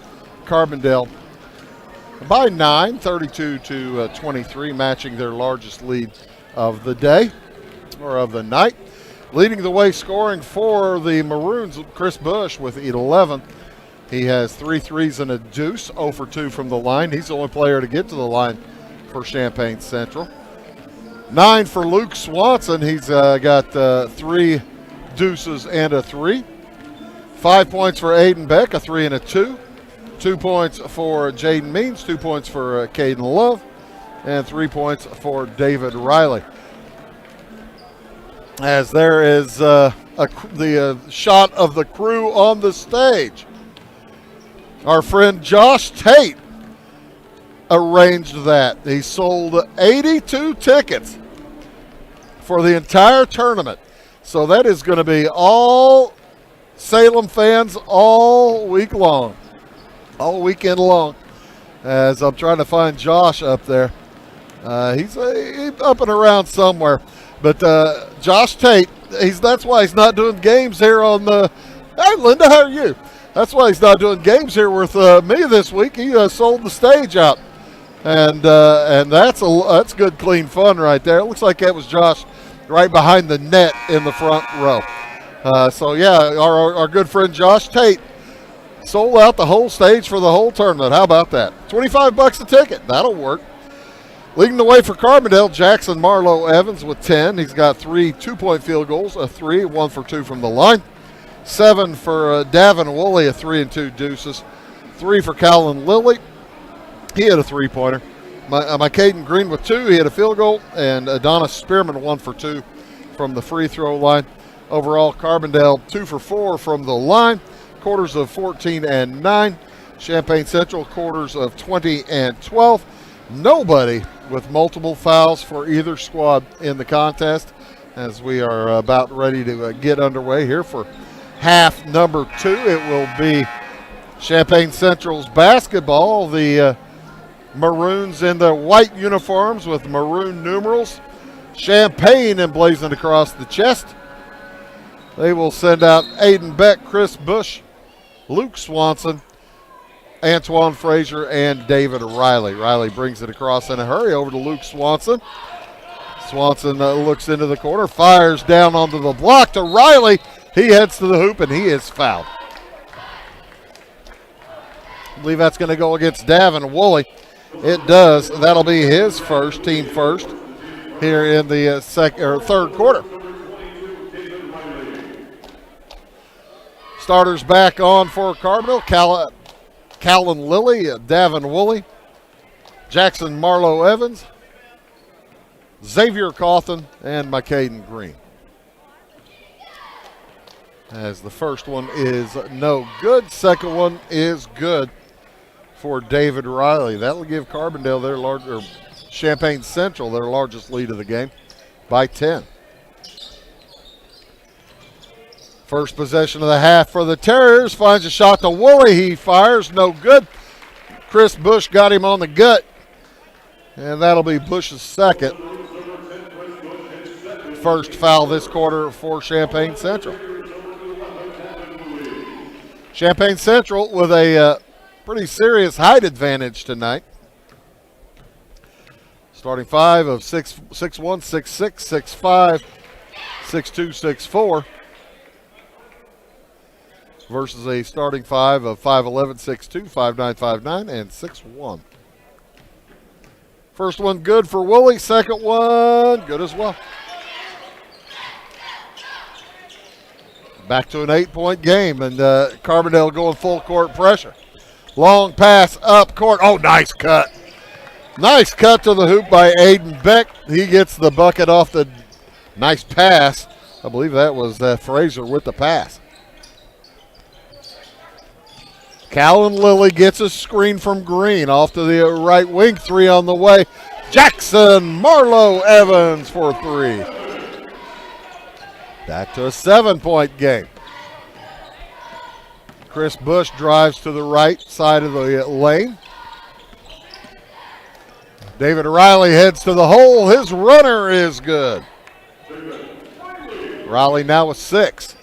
Carbondale by 9, 32-23, matching their largest lead of the day or of the night. Leading the way scoring for the Maroons, Chris Bush with 11. He has 3 threes and a deuce, 0 for 2 from the line. He's the only player to get to the line for Champaign Central. 9 for Luke Swanson. He's got 3 deuces and a 3. 5 points for Aiden Beck, a 3 and a 2. 2 points for Jaden Means, 2 points for Caden Love, and 3 points for David Riley. As there is the shot of the crew on the stage. Our friend Josh Tate arranged that. He sold 82 tickets for the entire tournament. So that is going to be all Salem fans all week long, all weekend long. As I'm trying to find Josh up there. He's up and around somewhere. But Josh Tate, that's why he's not doing games here on the. Hey, Linda, how are you? That's why he's not doing games here with me this week. He sold the stage out, and that's good, clean fun right there. It looks like that was Josh right behind the net in the front row. So yeah, our good friend Josh Tate sold out the whole stage for the whole tournament. How about that? $25 a ticket. That'll work. Leading the way for Carbondale, Jackson Marlowe Evans with 10. He's got 3 2-point field goals, a 3, 1 for 2 from the line. 7 for Davin Woolley, a 3 and 2 deuces. 3 for Callan Lilly. He had a 3-pointer. Caden Green with 2. He had a field goal. And Adonis Spearman, 1 for 2 from the free throw line. Overall, Carbondale 2 for 4 from the line. Quarters of 14 and 9. Champaign Central quarters of 20 and 12. Nobody with multiple fouls for either squad in the contest, as we are about ready to get underway here for half number 2. It will be Champaign Central's basketball, the Maroons in the white uniforms with maroon numerals. Champaign emblazoned across the chest. They will send out Aiden Beck, Chris Bush, Luke Swanson, Antoine Frazier, and David Riley. Riley brings it across in a hurry over to Luke Swanson. Swanson looks into the corner, fires down onto the block to Riley. He heads to the hoop, and he is fouled. I believe that's going to go against Davin Woolley. It does. That'll be his first, team first, here in the third quarter. Starters back on for Carbondale. Callan Lilly, Davin Woolley, Jackson Marlowe Evans, Xavier Cawthon, and McCaden Green. As the first one is no good, second one is good for David Riley. That'll give Carbondale or Champaign Central their largest lead of the game by 10. First possession of the half for the Terriers. Finds a shot to Woolley. He fires. No good. Chris Bush got him on the gut. And that'll be Bush's second. First foul this quarter for Champaign Central. Champaign Central with a pretty serious height advantage tonight. Starting five of 6'1", 6'6", 6'5", 6'2", 6'4", versus a starting five of 5'11", 6'2", 5'9", 5'9", and 6'1". First one good for Woolley. Second one good as well. Back to an 8-point game, and Carbondale going full court pressure. Long pass up court. Oh, nice cut. Nice cut to the hoop by Aiden Beck. He gets the bucket off the nice pass. I believe that was Frazier with the pass. Callan Lilly gets a screen from Green off to the right wing. Three on the way. Jackson Marlowe Evans for three. Back to a 7-point game. Chris Bush drives to the right side of the lane. David Riley heads to the hole. His runner is good. Riley now with 6.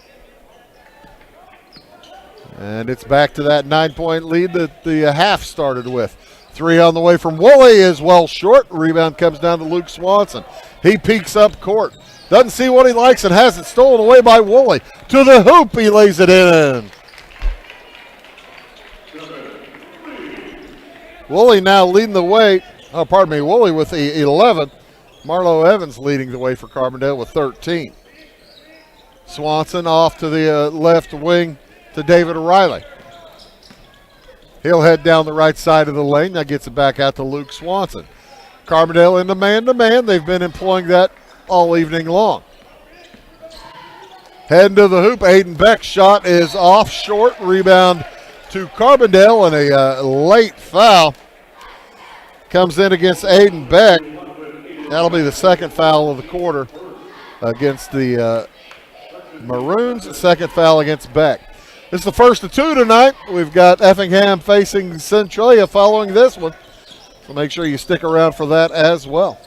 And it's back to that 9-point lead that the half started with. Three on the way from Woolley is well short. Rebound comes down to Luke Swanson. He peeks up court. Doesn't see what he likes and has it stolen away by Woolley. To the hoop, he lays it in. Woolley now leading the way. Oh, pardon me, Woolley with the 11. Marlowe Evans leading the way for Carbondale with 13. Swanson off to the left wing to David Riley. He'll head down the right side of the lane. Now gets it back out to Luke Swanson. Carbondale into man-to-man. They've been employing that all evening long. Heading to the hoop. Aiden Beck's shot is off short. Rebound to Carbondale, and a late foul comes in against Aiden Beck. That'll be the second foul of the quarter against the Maroons. Second foul against Beck. This is the first of 2 tonight. We've got Effingham facing Centralia following this one. So make sure you stick around for that as well.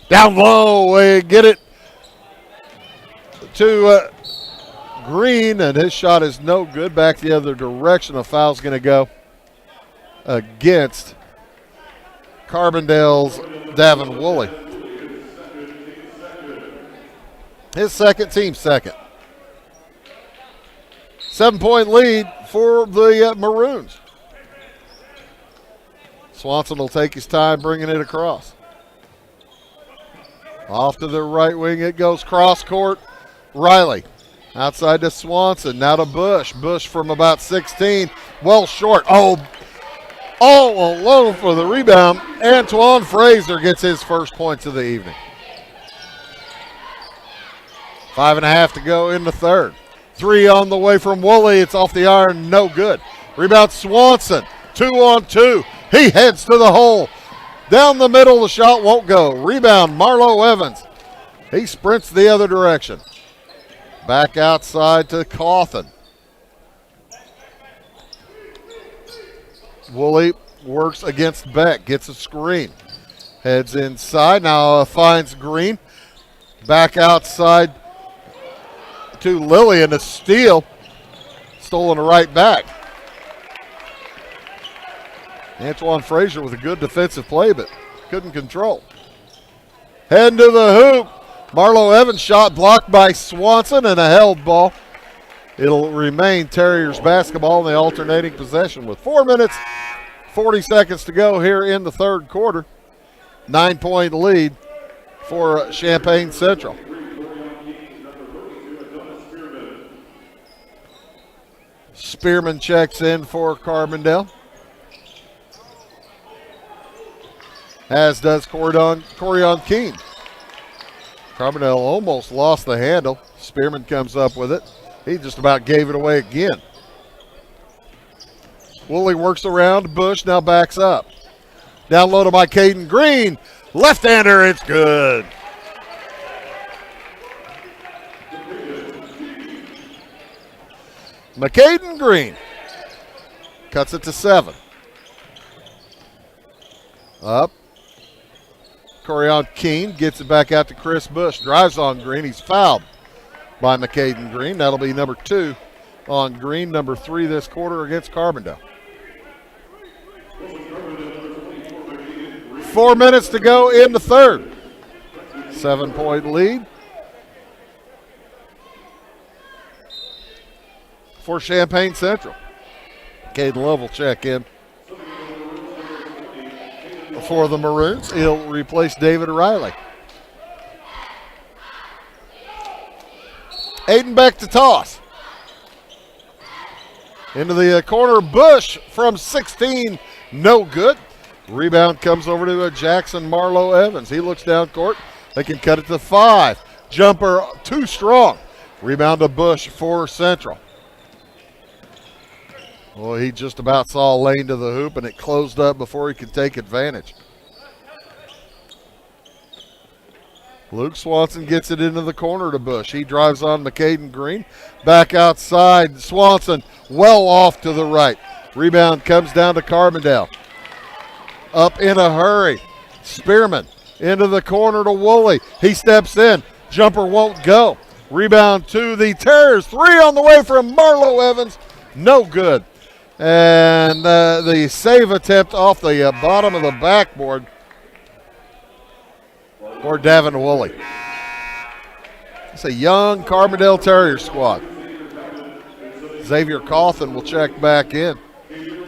Down low, we get it to Green, and his shot is no good. Back the other direction. A foul's going to go against Carbondale's Davin Woolley. His second, team second. 7-point lead for the Maroons. Swanson will take his time bringing it across. Off to the right wing it goes, cross court. Riley outside to Swanson, now to Bush. Bush from about 16, well short. Oh, all alone for the rebound. Antoine Frazier gets his first points of the evening. 5.5 to go in the third. Three on the way from Woolley. It's off the iron, no good. Rebound Swanson, 2-on-2. He heads to the hole. Down the middle, the shot won't go. Rebound Marlowe Evans. He sprints the other direction. Back outside to Cawthon. Woolley works against Beck, gets a screen. Heads inside, now finds Green. Back outside to Lillian, a steal. Stolen to right back. Antoine Frazier with a good defensive play, but couldn't control. Heading to the hoop. Marlo Evans shot blocked by Swanson and a held ball. It'll remain Terriers basketball in the alternating possession with 4 minutes, 40 seconds to go here in the third quarter. 9-point lead for Champaign Central. Spearman checks in for Carbondale, as does Corion Keene. Carbondale almost lost the handle. Spearman comes up with it. He just about gave it away again. Woolley works around. Bush now backs up. Down low to by Caden Green. Left-hander, it's good. McCaden Green cuts it to 7. Up. Corion Keene gets it back out to Chris Bush. Drives on Green. He's fouled by McCaden Green. That'll be number 2 on Green, number 3 this quarter against Carbondale. 4 minutes to go in the third. 7-point lead for Champaign Central. Caden Love will check in for the Maroons. He'll replace David Riley. Aiden Beck to toss. Into the corner, Bush from 16, no good. Rebound comes over to Jackson Marlowe Evans. He looks down court. They can cut it to 5. Jumper too strong. Rebound to Bush for Central. Well, he just about saw a lane to the hoop, and it closed up before he could take advantage. Luke Swanson gets it into the corner to Bush. He drives on McCaden Green. Back outside, Swanson well off to the right. Rebound comes down to Carbondale. Up in a hurry. Spearman into the corner to Woolley. He steps in. Jumper won't go. Rebound to the Terriers. 3 on the way from Marlo Evans. No good. And the save attempt off the bottom of the backboard for Davin Woolley. It's a young Carbondale Terriers squad. Xavier Cawthon will check back in.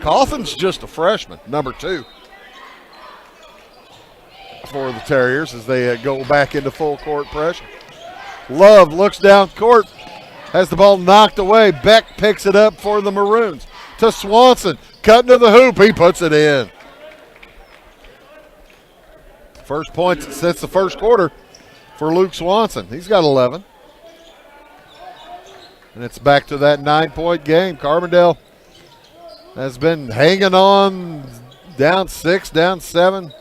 Cawthon's just a freshman, number 2 for the Terriers as they go back into full court pressure. Love looks down court, has the ball knocked away. Beck picks it up for the Maroons. To Swanson, cutting to the hoop, he puts it in. First points since the first quarter for Luke Swanson. He's got 11. And it's back to that 9-point game. Carbondale has been hanging on, down 6, down 7,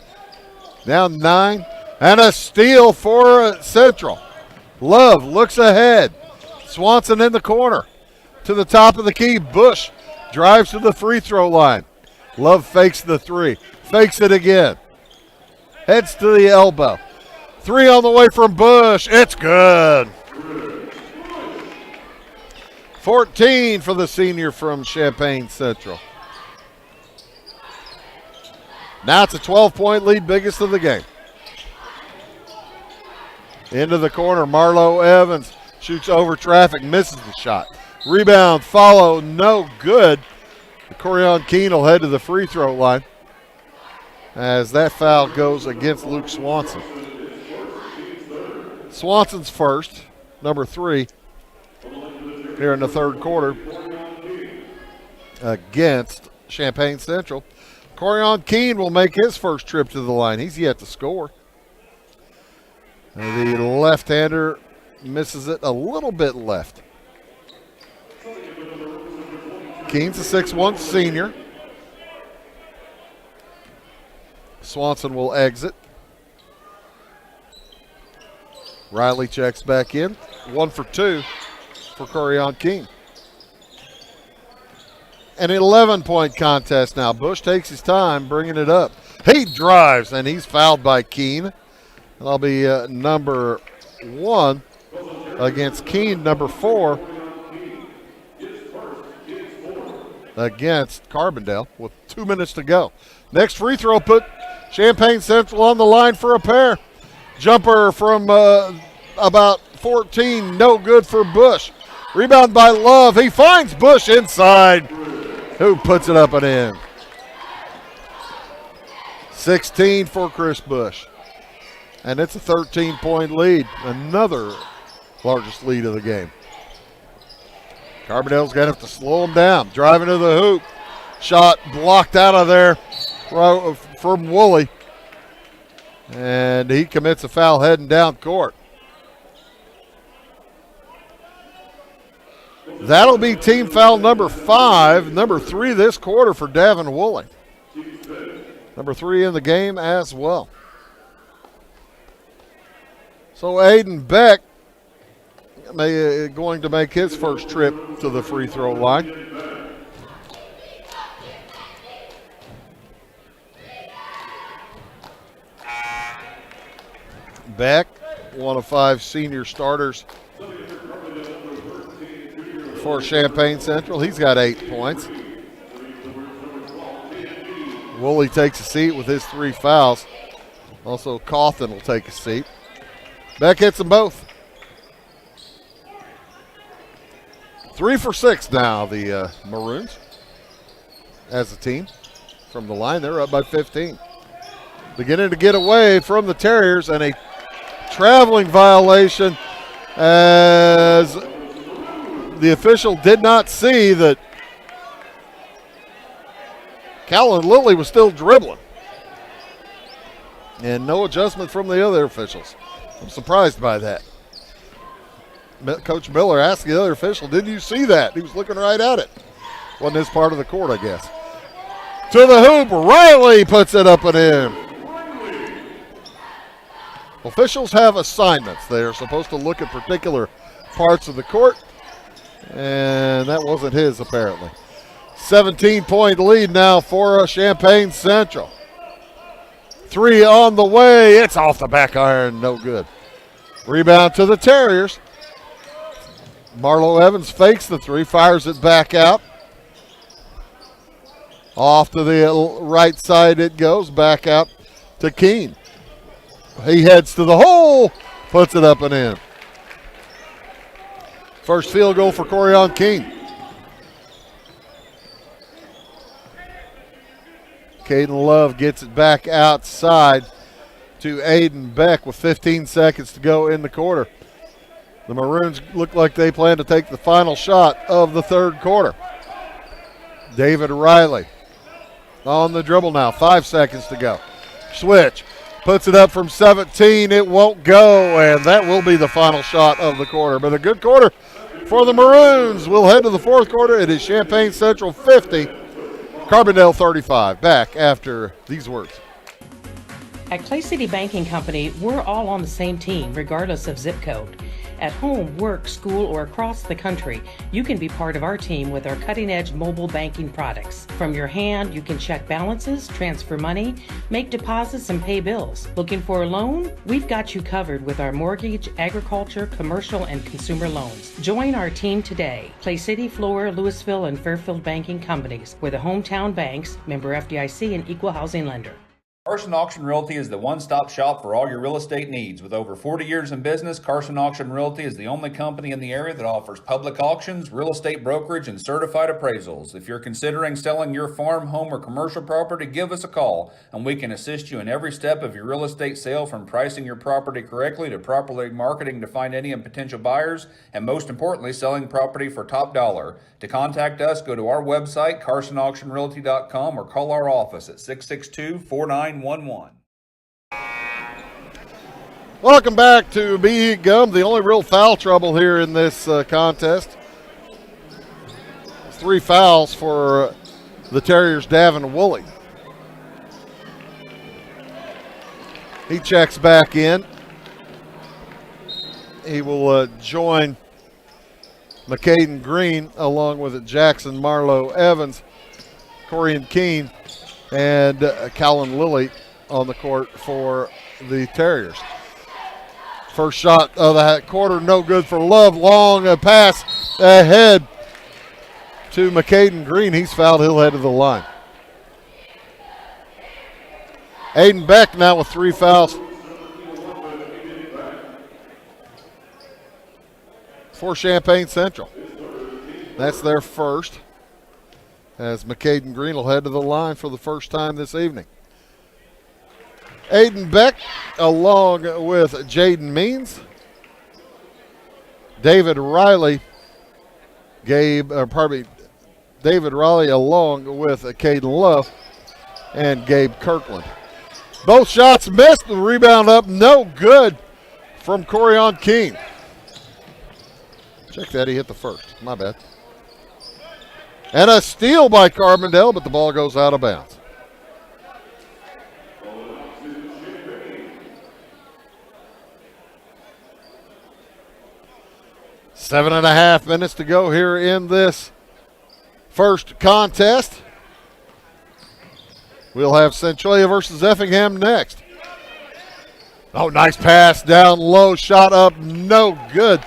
down 9. And a steal for Central. Love looks ahead. Swanson in the corner. To the top of the key, Bush drives to the free throw line. Love fakes the 3. Fakes it again. Heads to the elbow. 3 on the way from Bush. It's good. 14 for the senior from Champaign Central. Now it's a 12-point lead, biggest of the game. Into the corner, Marlo Evans shoots over traffic, misses the shot. Rebound, follow, no good. Corion Keene will head to the free throw line as that foul goes against Luke Swanson. Swanson's first, number 3, here in the third quarter against Champaign Central. Corion Keene will make his first trip to the line. He's yet to score. And the left-hander misses it a little bit left. Keene's a 6'1" senior. Swanson will exit. Riley checks back in. 1 for 2 for Corion Keene. an 11-point contest now. Bush takes his time bringing it up. He drives, and he's fouled by Keene. That'll be number 1 against Keene, number 4 against Carbondale with 2 minutes to go. Next free throw put Champaign Central on the line for a pair. Jumper from about 14, no good for Bush. Rebound by Love. He finds Bush inside, who puts it up and in. 16 for Chris Bush. And it's a 13-point lead, another largest lead of the game. Carbondale's going to have to slow him down. Driving to the hoop. Shot blocked out of there from Woolley. And he commits a foul heading down court. That'll be team foul number 5, number 3 this quarter for Davin Woolley. Number 3 in the game as well. So Aiden Beck going to make his first trip to the free throw line. Beck, one of 5 senior starters for Champaign Central. He's got 8 points. Woolley takes a seat with his 3 fouls. Also, Cawthon will take a seat. Beck hits them both. 3 for 6 now, the Maroons as a team. From the line, they're up by 15. Beginning to get away from the Terriers, and a traveling violation as the official did not see that Callan Lilly was still dribbling. And no adjustment from the other officials. I'm surprised by that. Coach Miller asked the other official, didn't you see that? He was looking right at it. Wasn't his part of the court, I guess. To the hoop, Riley puts it up and in. Officials have assignments. They are supposed to look at particular parts of the court, and that wasn't his, apparently. 17-point lead now for Champaign Central. 3 on the way. It's off the back iron. No good. Rebound to the Terriers. Marlo Evans fakes the 3, fires it back out. Off to the right side it goes, back out to Keene. He heads to the hole, puts it up and in. First field goal for Corian Keene. Caden Love gets it back outside to Aiden Beck with 15 seconds to go in the quarter. The Maroons look like they plan to take the final shot of the third quarter. David Riley on the dribble now, 5 seconds to go. Switch, puts it up from 17, it won't go, and that will be the final shot of the quarter. But a good quarter for the Maroons. We'll head to the fourth quarter. It is Champaign Central 50, Carbondale 35. Back after these words. At Clay City Banking Company, we're all on the same team, regardless of zip code. At home, work, school, or across the country, you can be part of our team with our cutting-edge mobile banking products. From your hand, you can check balances, transfer money, make deposits, and pay bills. Looking for a loan? We've got you covered with our mortgage, agriculture, commercial, and consumer loans. Join our team today. Clay City, Flora, Louisville, and Fairfield Banking Companies. We're the hometown banks, member FDIC, and equal housing lender. Carson Auction Realty is the one-stop shop for all your real estate needs. With over 40 years in business, Carson Auction Realty is the only company in the area that offers public auctions, real estate brokerage, and certified appraisals. If you're considering selling your farm, home, or commercial property, give us a call, and we can assist you in every step of your real estate sale, from pricing your property correctly to properly marketing to find any and potential buyers, and most importantly, selling property for top dollar. To contact us, go to our website, carsonauctionrealty.com, or call our office at 662-4911. Welcome back to Be Gum. The only real foul trouble here in this contest. 3 fouls for the Terriers' Davin Woolley. He checks back in. He will join McCaden Green, along with Jackson Marlowe Evans, Corian Keene, and Callan Lilly on the court for the Terriers. First shot of the quarter, no good for Love. Long pass ahead to McCaden Green. He's fouled. He'll head to the line. Aiden Beck now with 3 fouls for Champaign Central. That's their first, as McCaden Green will head to the line for the first time this evening. Aiden Beck along with Jaden Means, David Riley, David Riley along with Caden Love and Gabe Kirkland. Both shots missed, the rebound up, no good from Corian Keene. Check that, he hit the first, my bad. And a steal by Carbondale, but the ball goes out of bounds. 7.5 minutes to go here in this first contest. We'll have Centralia versus Effingham next. Oh, nice pass down low, shot up, no good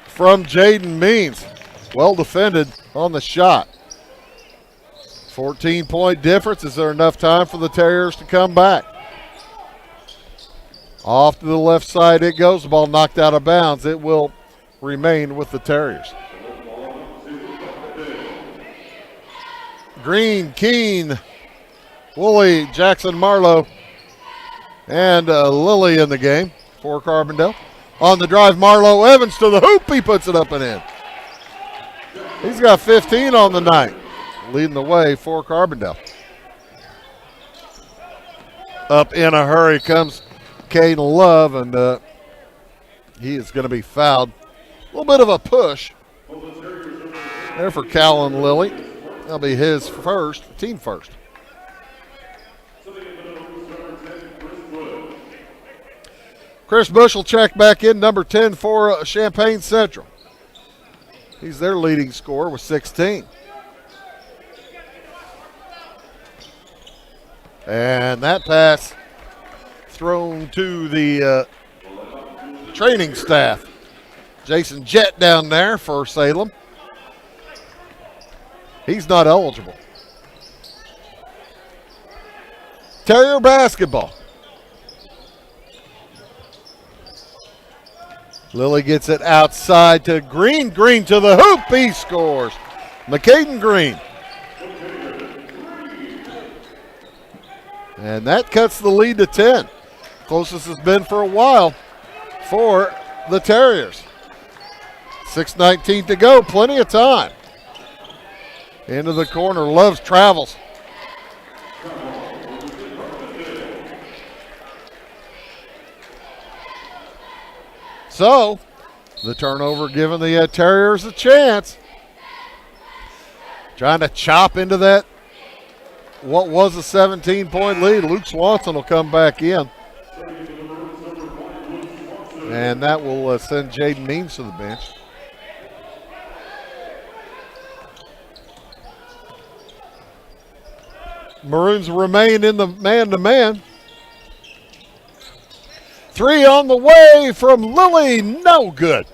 from Jaden Means. Well defended on the shot. 14-point difference. Is there enough time for the Terriers to come back? Off to the left side it goes. The ball knocked out of bounds. It will remain with the Terriers. Green, Keene, Woolley, Jackson Marlowe, and Lilly in the game for Carbondale. On the drive, Marlowe Evans to the hoop. He puts it up and in. He's got 15 on the night, leading the way for Carbondale. Up in a hurry comes Caden Love, and he is going to be fouled. A little bit of a push there for Callan Lilly. That'll be his first, team first. Chris Bush will check back in, number 10 for Champaign Central. He's their leading scorer with 16. And that pass thrown to the training staff. Jason Jett down there for Salem. He's not eligible. Terrier basketball. Lilly gets it outside to Green. Green to the hoop. He scores. McCaden Green. And that cuts the lead to 10. Closest has been for a while for the Terriers. 6:19 to go. Plenty of time. Into the corner. Loves travels. So, the turnover giving the Terriers a chance. Trying to chop into that, what was a 17-point lead. Luke Swanson will come back in. And that will send Jaden Means to the bench. Maroons remain in the man-to-man. 3 on the way from Lilly, no good.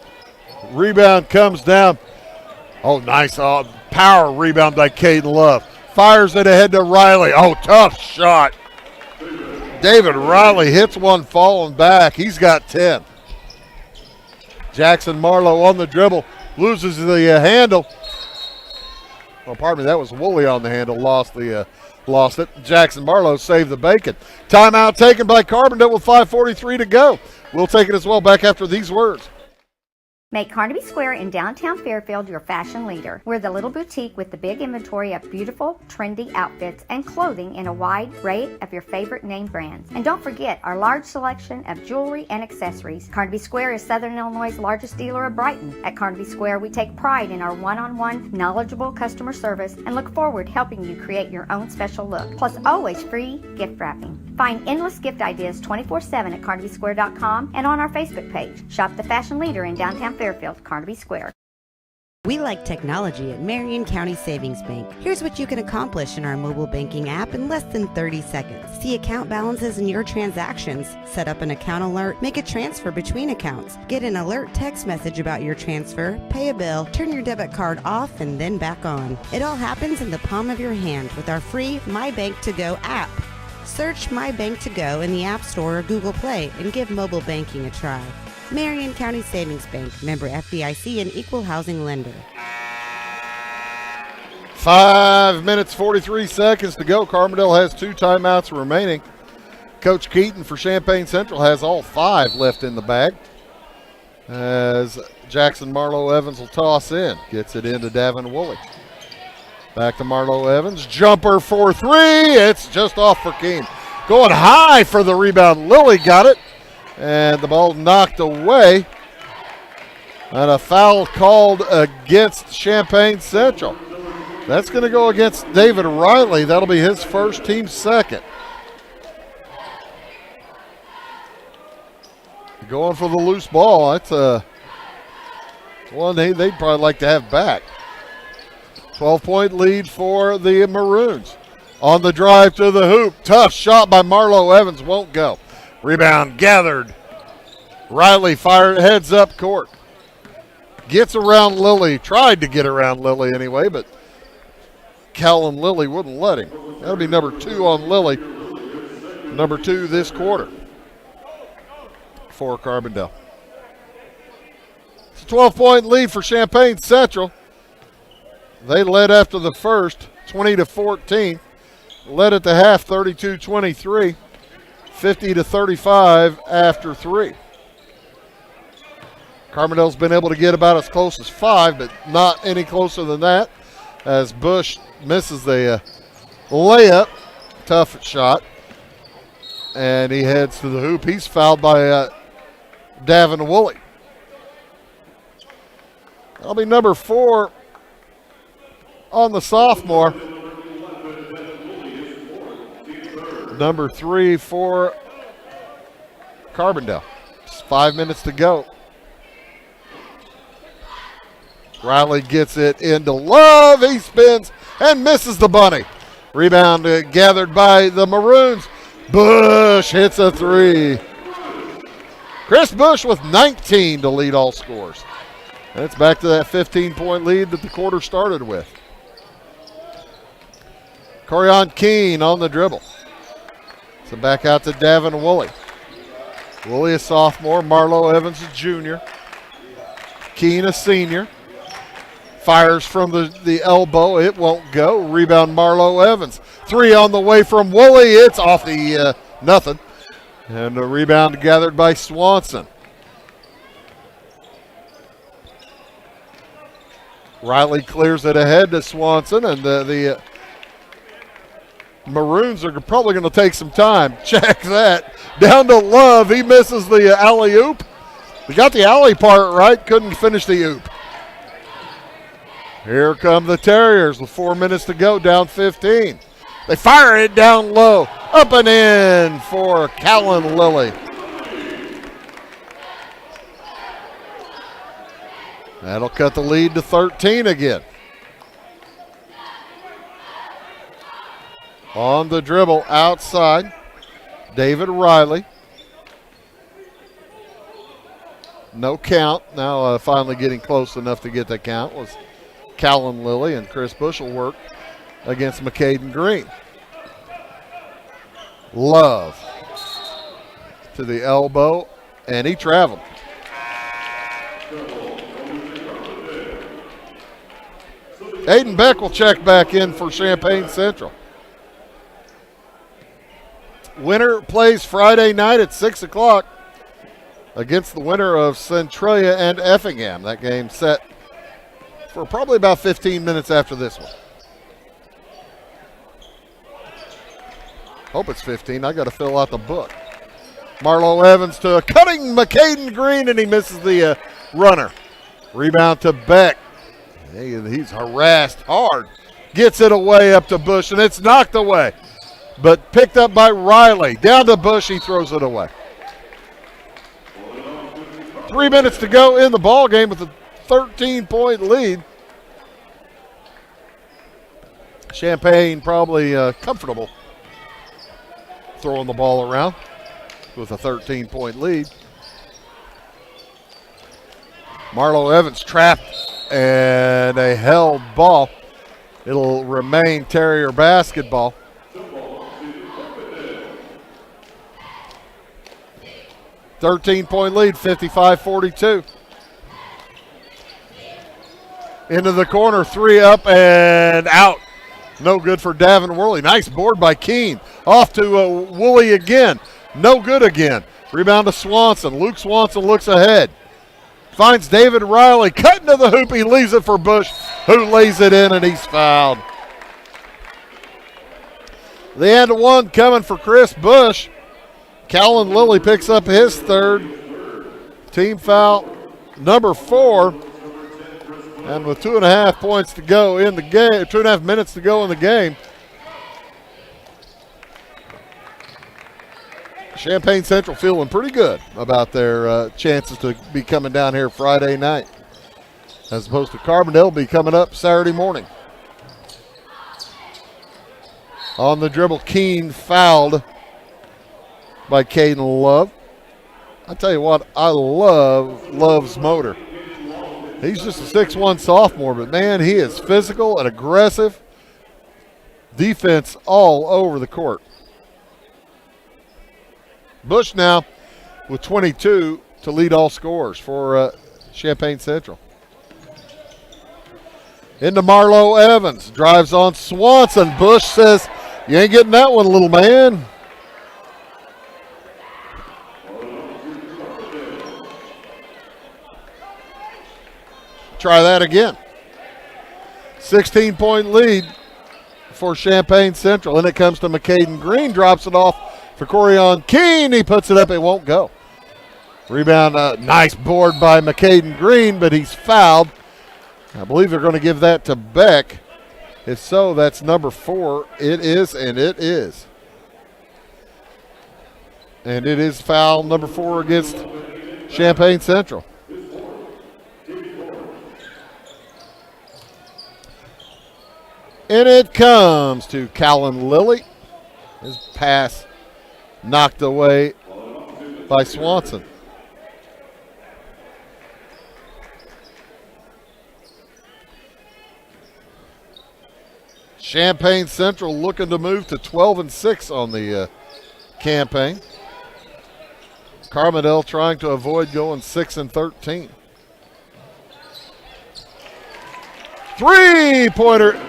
Rebound comes down. Oh, nice power rebound by Caden Love. Fires it ahead to Riley. Oh, tough shot. David Riley hits one falling back. He's got 10. Jackson Marlowe on the dribble. Loses the handle. Oh, pardon me, that was Woolley on the handle. Lost it. Jackson Marlowe saved the bacon. Timeout taken by Carbondale with 5:43 to go. We'll take it as well back after these words. Make Carnaby Square in downtown Fairfield your fashion leader. We're the little boutique with the big inventory of beautiful, trendy outfits and clothing in a wide array of your favorite name brands. And don't forget our large selection of jewelry and accessories. Carnaby Square is Southern Illinois' largest dealer of Brighton. At Carnaby Square, we take pride in our one-on-one, knowledgeable customer service and look forward to helping you create your own special look. Plus, always free gift wrapping. Find endless gift ideas 24/7 at CarnabySquare.com and on our Facebook page. Shop the fashion leader in downtown Fairfield, Carnaby Square. We like technology at Marion County Savings Bank. Here's what you can accomplish in our mobile banking app in less than 30 seconds. See account balances in your transactions, set up an account alert, make a transfer between accounts, get an alert text message about your transfer, pay a bill, turn your debit card off and then back on. It all happens in the palm of your hand with our free My Bank to Go app. Search My Bank to Go in the App Store or Google Play and give mobile banking a try. Marion County Savings Bank, member FDIC and equal housing lender. 5 minutes, 43 seconds to go. Carbondale has 2 timeouts remaining. Coach Keaton for Champaign Central has all 5 left in the bag. As Jackson Marlowe Evans will toss in. Gets it into Davin Woolley. Back to Marlowe Evans. Jumper for 3. It's just off for Keene. Going high for the rebound. Lilly got it. And the ball knocked away. And a foul called against Champaign Central. That's going to go against David Riley. That'll be his first, team second. Going for the loose ball. That's one they'd probably like to have back. 12-point lead for the Maroons. On the drive to the hoop. Tough shot by Marlowe Evans. Won't go. Rebound gathered. Riley fired, heads up court. Gets around Lilly. Tried to get around Lilly anyway, but Callan Lilly wouldn't let him. That'll be number 2 on Lilly. Number 2 this quarter for Carbondale. It's a 12-point lead for Champaign Central. They led after the first, 20-14. Led at the half, 32-23. 50-35 after 3. Carbondale's been able to get about as close as 5, but not any closer than that, as Bush misses the layup. Tough shot. And he heads to the hoop. He's fouled by Davin Woolley. That'll be number 4 on the sophomore. Number 3 for Carbondale. Just 5 minutes to go. Riley gets it into Love. He spins and misses the bunny. Rebound gathered by the Maroons. Bush hits a 3. Chris Bush with 19 to lead all scores. And it's back to that 15-point lead that the quarter started with. Corian Keene on the dribble. So back out to Davin Woolley. Woolley a sophomore. Marlowe Evans a junior. Keene a senior. Fires from the elbow. It won't go. Rebound Marlowe Evans. 3 on the way from Woolley. It's off the nothing. And a rebound gathered by Swanson. Riley clears it ahead to Swanson, and the Maroons are probably going to take some time. Check that. Down to Love. He misses the alley-oop. He got the alley part right, couldn't finish the oop. Here come the Terriers with 4 minutes to go, down 15. They fire it down low. Up and in for Callan Lilly. That'll cut the lead to 13 again. On the dribble, outside, David Riley. No count. Now finally getting close enough to get that count was Callan Lilly, and Chris Bush will work against McCaden Green. Love to the elbow, and he traveled. Aiden Beck will check back in for Champaign Central. Winner plays Friday night at 6 o'clock against the winner of Centralia and Effingham. That game set for probably about 15 minutes after this one. Hope it's 15. I got to fill out the book. Marlowe Evans to a cutting McCaden Green, and he misses the runner. Rebound to Beck. He's harassed hard. Gets it away up to Bush, and it's knocked away. But picked up by Riley. Down to Bush, he throws it away. 3 minutes to go in the ball game with a 13-point lead. Champaign probably comfortable throwing the ball around with a 13-point lead. Marlo Evans trapped and a held ball. It'll remain Terrier basketball. $13-point lead, 55-42. Into the corner, three up and out. No good for Davin Worley. Nice board by Keene. Off to Woolley again. No good again. Rebound to Swanson. Luke Swanson looks ahead. Finds David Riley. Cutting to the hoop. He leaves it for Bush, who lays it in, and he's fouled. The and one coming for Chris Bush. Callan Lilly picks up his third. Team foul number 4. And with 2.5 points to go in the game, 2.5 minutes to go in the game, Champaign Central feeling pretty good about their chances to be coming down here Friday night, as opposed to Carbondale be coming up Saturday morning. On the dribble, Keene fouled by Caden Love. I tell you what, I love Love's motor. He's just a 6'1 sophomore, but man, he is physical and aggressive. Defense all over the court. Bush now with 22 to lead all scorers for Champaign Central. Into Marlo Evans. Drives on Swanson. Bush says, "You ain't getting that one, little man." Try that again. 16-point lead for Champaign Central. And it comes to McCaden Green. Drops it off for Corian Keene. He puts it up. It won't go. Rebound, nice board by McCaden Green, but he's fouled. I believe they're going to give that to Beck. If so, that's number 4. It is, and it is. And it is foul number 4 against Champaign Central. And it comes to Callan Lilly. His pass knocked away by Swanson. Champaign Central looking to move to 12-6 on the campaign. Carbondale trying to avoid going 6-13. Three-pointer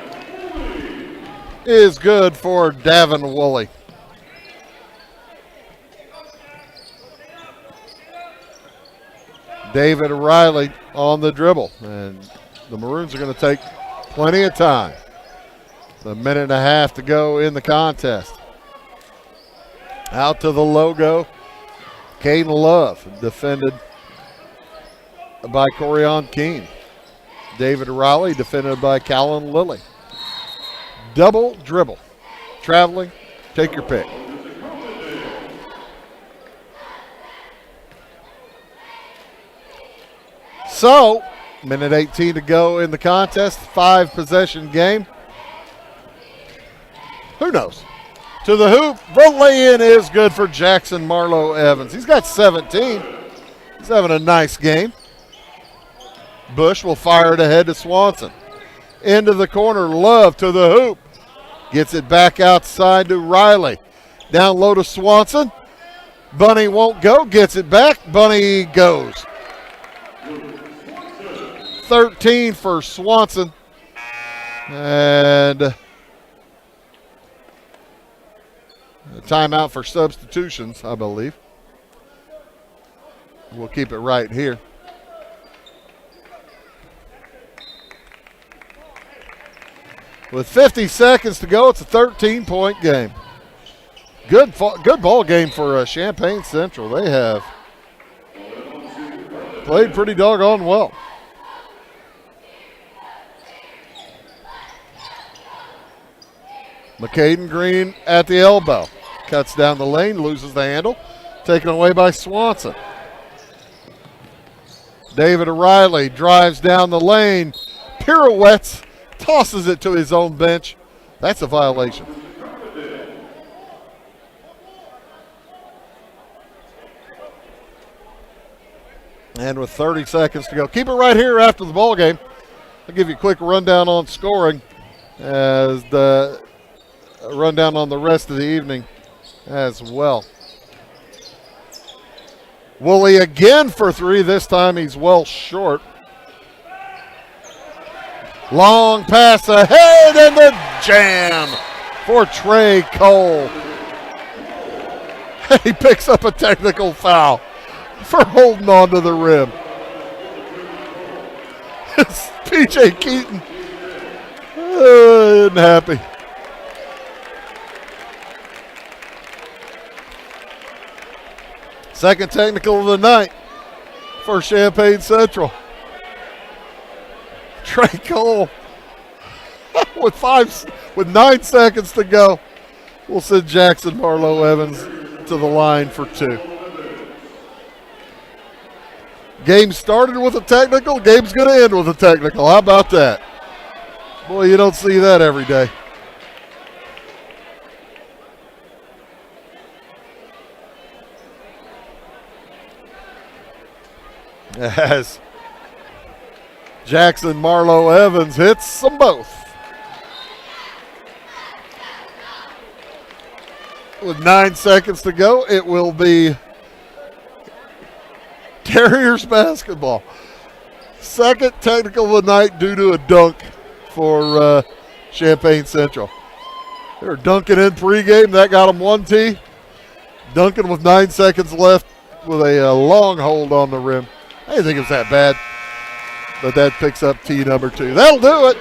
is good for Davin Woolley. David Riley on the dribble, and the Maroons are going to take plenty of time. A minute and a half to go in the contest. Out to the logo, Caden Love, defended by Corian Keene. David Riley, defended by Callan Lilly. Double dribble. Traveling, take your pick. So, minute 18 to go in the contest. 5-possession game. Who knows? To the hoop. The lay-in is good for Jackson Marlo Evans. He's got 17. He's having a nice game. Bush will fire it ahead to Swanson. Into the corner, Love to the hoop. Gets it back outside to Riley. Down low to Swanson. Bunny won't go. Gets it back. Bunny goes. 13 for Swanson. And a timeout for substitutions, I believe. We'll keep it right here. With 50 seconds to go, it's a 13-point game. Good ball game for Champaign Central. They have played pretty doggone well. McCaden Green at the elbow. Cuts down the lane, loses the handle. Taken away by Swanson. David O'Reilly drives down the lane, pirouettes, tosses it to his own bench. That's a violation. And with 30 seconds to go. Keep it right here after the ball game. I'll give you a quick rundown on scoring as the rundown on the rest of the evening as well. Woolley again for three. This time he's well short. Long pass ahead and the jam for Trey Cole. He picks up a technical foul for holding on to the rim. It's P.J. Keaton isn't happy. Second technical of the night for Champaign Central. Trey Cole with 9 seconds to go will send Jackson Marlowe Evans to the line for two. Game started with a technical, game's going to end with a technical. How about that? Boy, you don't see that every day. As Jackson Marlowe Evans hits them both. With 9 seconds to go, it will be Terriers basketball. Second technical of the night due to a dunk for Champaign Central. They were dunking in pregame. That got them 1 tee. Dunking with 9 seconds left with a long hold on the rim. I didn't think it was that bad, but that picks up tee number 2. That'll do it.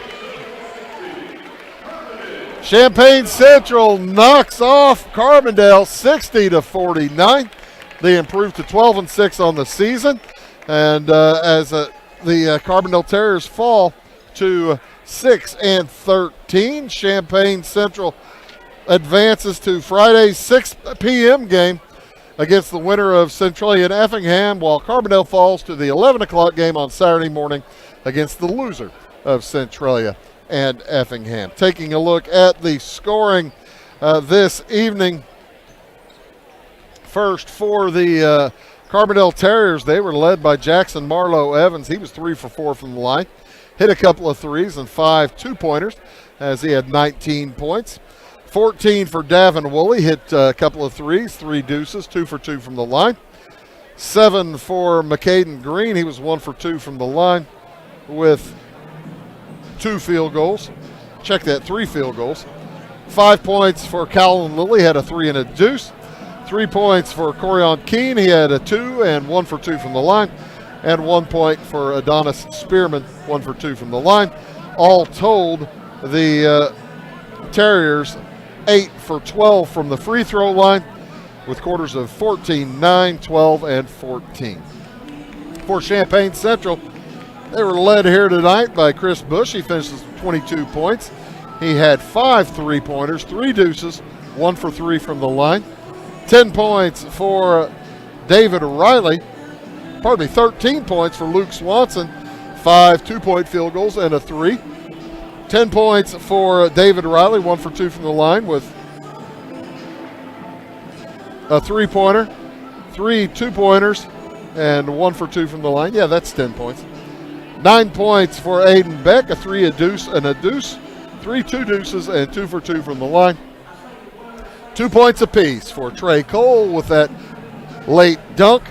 Champaign Central knocks off Carbondale 60-49. They improved to 12-6 on the season, and as the Carbondale Terriers fall to 6-13, Champaign Central advances to Friday's 6 p.m. game against the winner of Centralia and Effingham, while Carbondale falls to the 11 o'clock game on Saturday morning against the loser of Centralia and Effingham. Taking a look at the scoring this evening, first for the Carbondale Terriers, they were led by Jackson Marlowe Evans. He was 3 for 4 from the line, hit a couple of threes and 5 two-pointers as he had 19 points. 14 for Davin Woolley, hit a couple of threes, 3 deuces, 2 for 2 from the line. 7 for McCaden Green, he was 1 for 2 from the line with 2 field goals. Check that, 3 field goals. 5 points for Callan Lilly, had a 3 and a deuce. 3 points for Corion Keene, he had a 2 and 1 for 2 from the line. And 1 point for Adonis Spearman, 1 for 2 from the line. All told, the Terriers 8 for 12 from the free throw line with quarters of 14, 9, 12, and 14. For Champaign Central, they were led here tonight by Chris Bush. He finishes with 22 points. He had 5 three-pointers, 3 deuces, 1 for 3 from the line. 10 points for David Riley. 13 points for Luke Swanson. 5 two-point field goals and a 3. 10 points for David Riley, 1 for 2 from the line with a 3-pointer, 3 two-pointers, and 1 for 2 from the line. Yeah, that's 10 points. 9 points for Aiden Beck, a 3, a deuce, and a deuce. 3 two deuces, and 2 for 2 from the line. 2 points apiece for Trey Cole with that late dunk.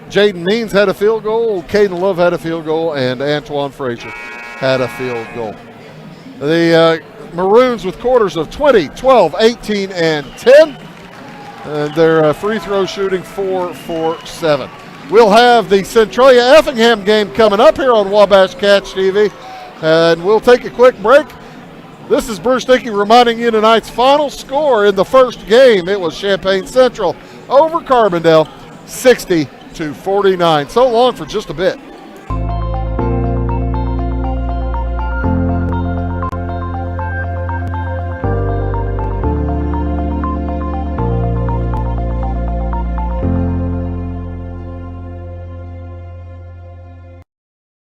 Jaden Means had a field goal, Caden Love had a field goal, and Antoine Frazier had a field goal. The Maroons with quarters of 20, 12, 18, and 10. And their free throw shooting 4 for 7. We'll have the Centralia Effingham game coming up here on Wabash Catch TV. And we'll take a quick break. This is Bruce Dickey reminding you tonight's final score in the first game. It was Champaign Central over Carbondale, 60-49. So long for just a bit.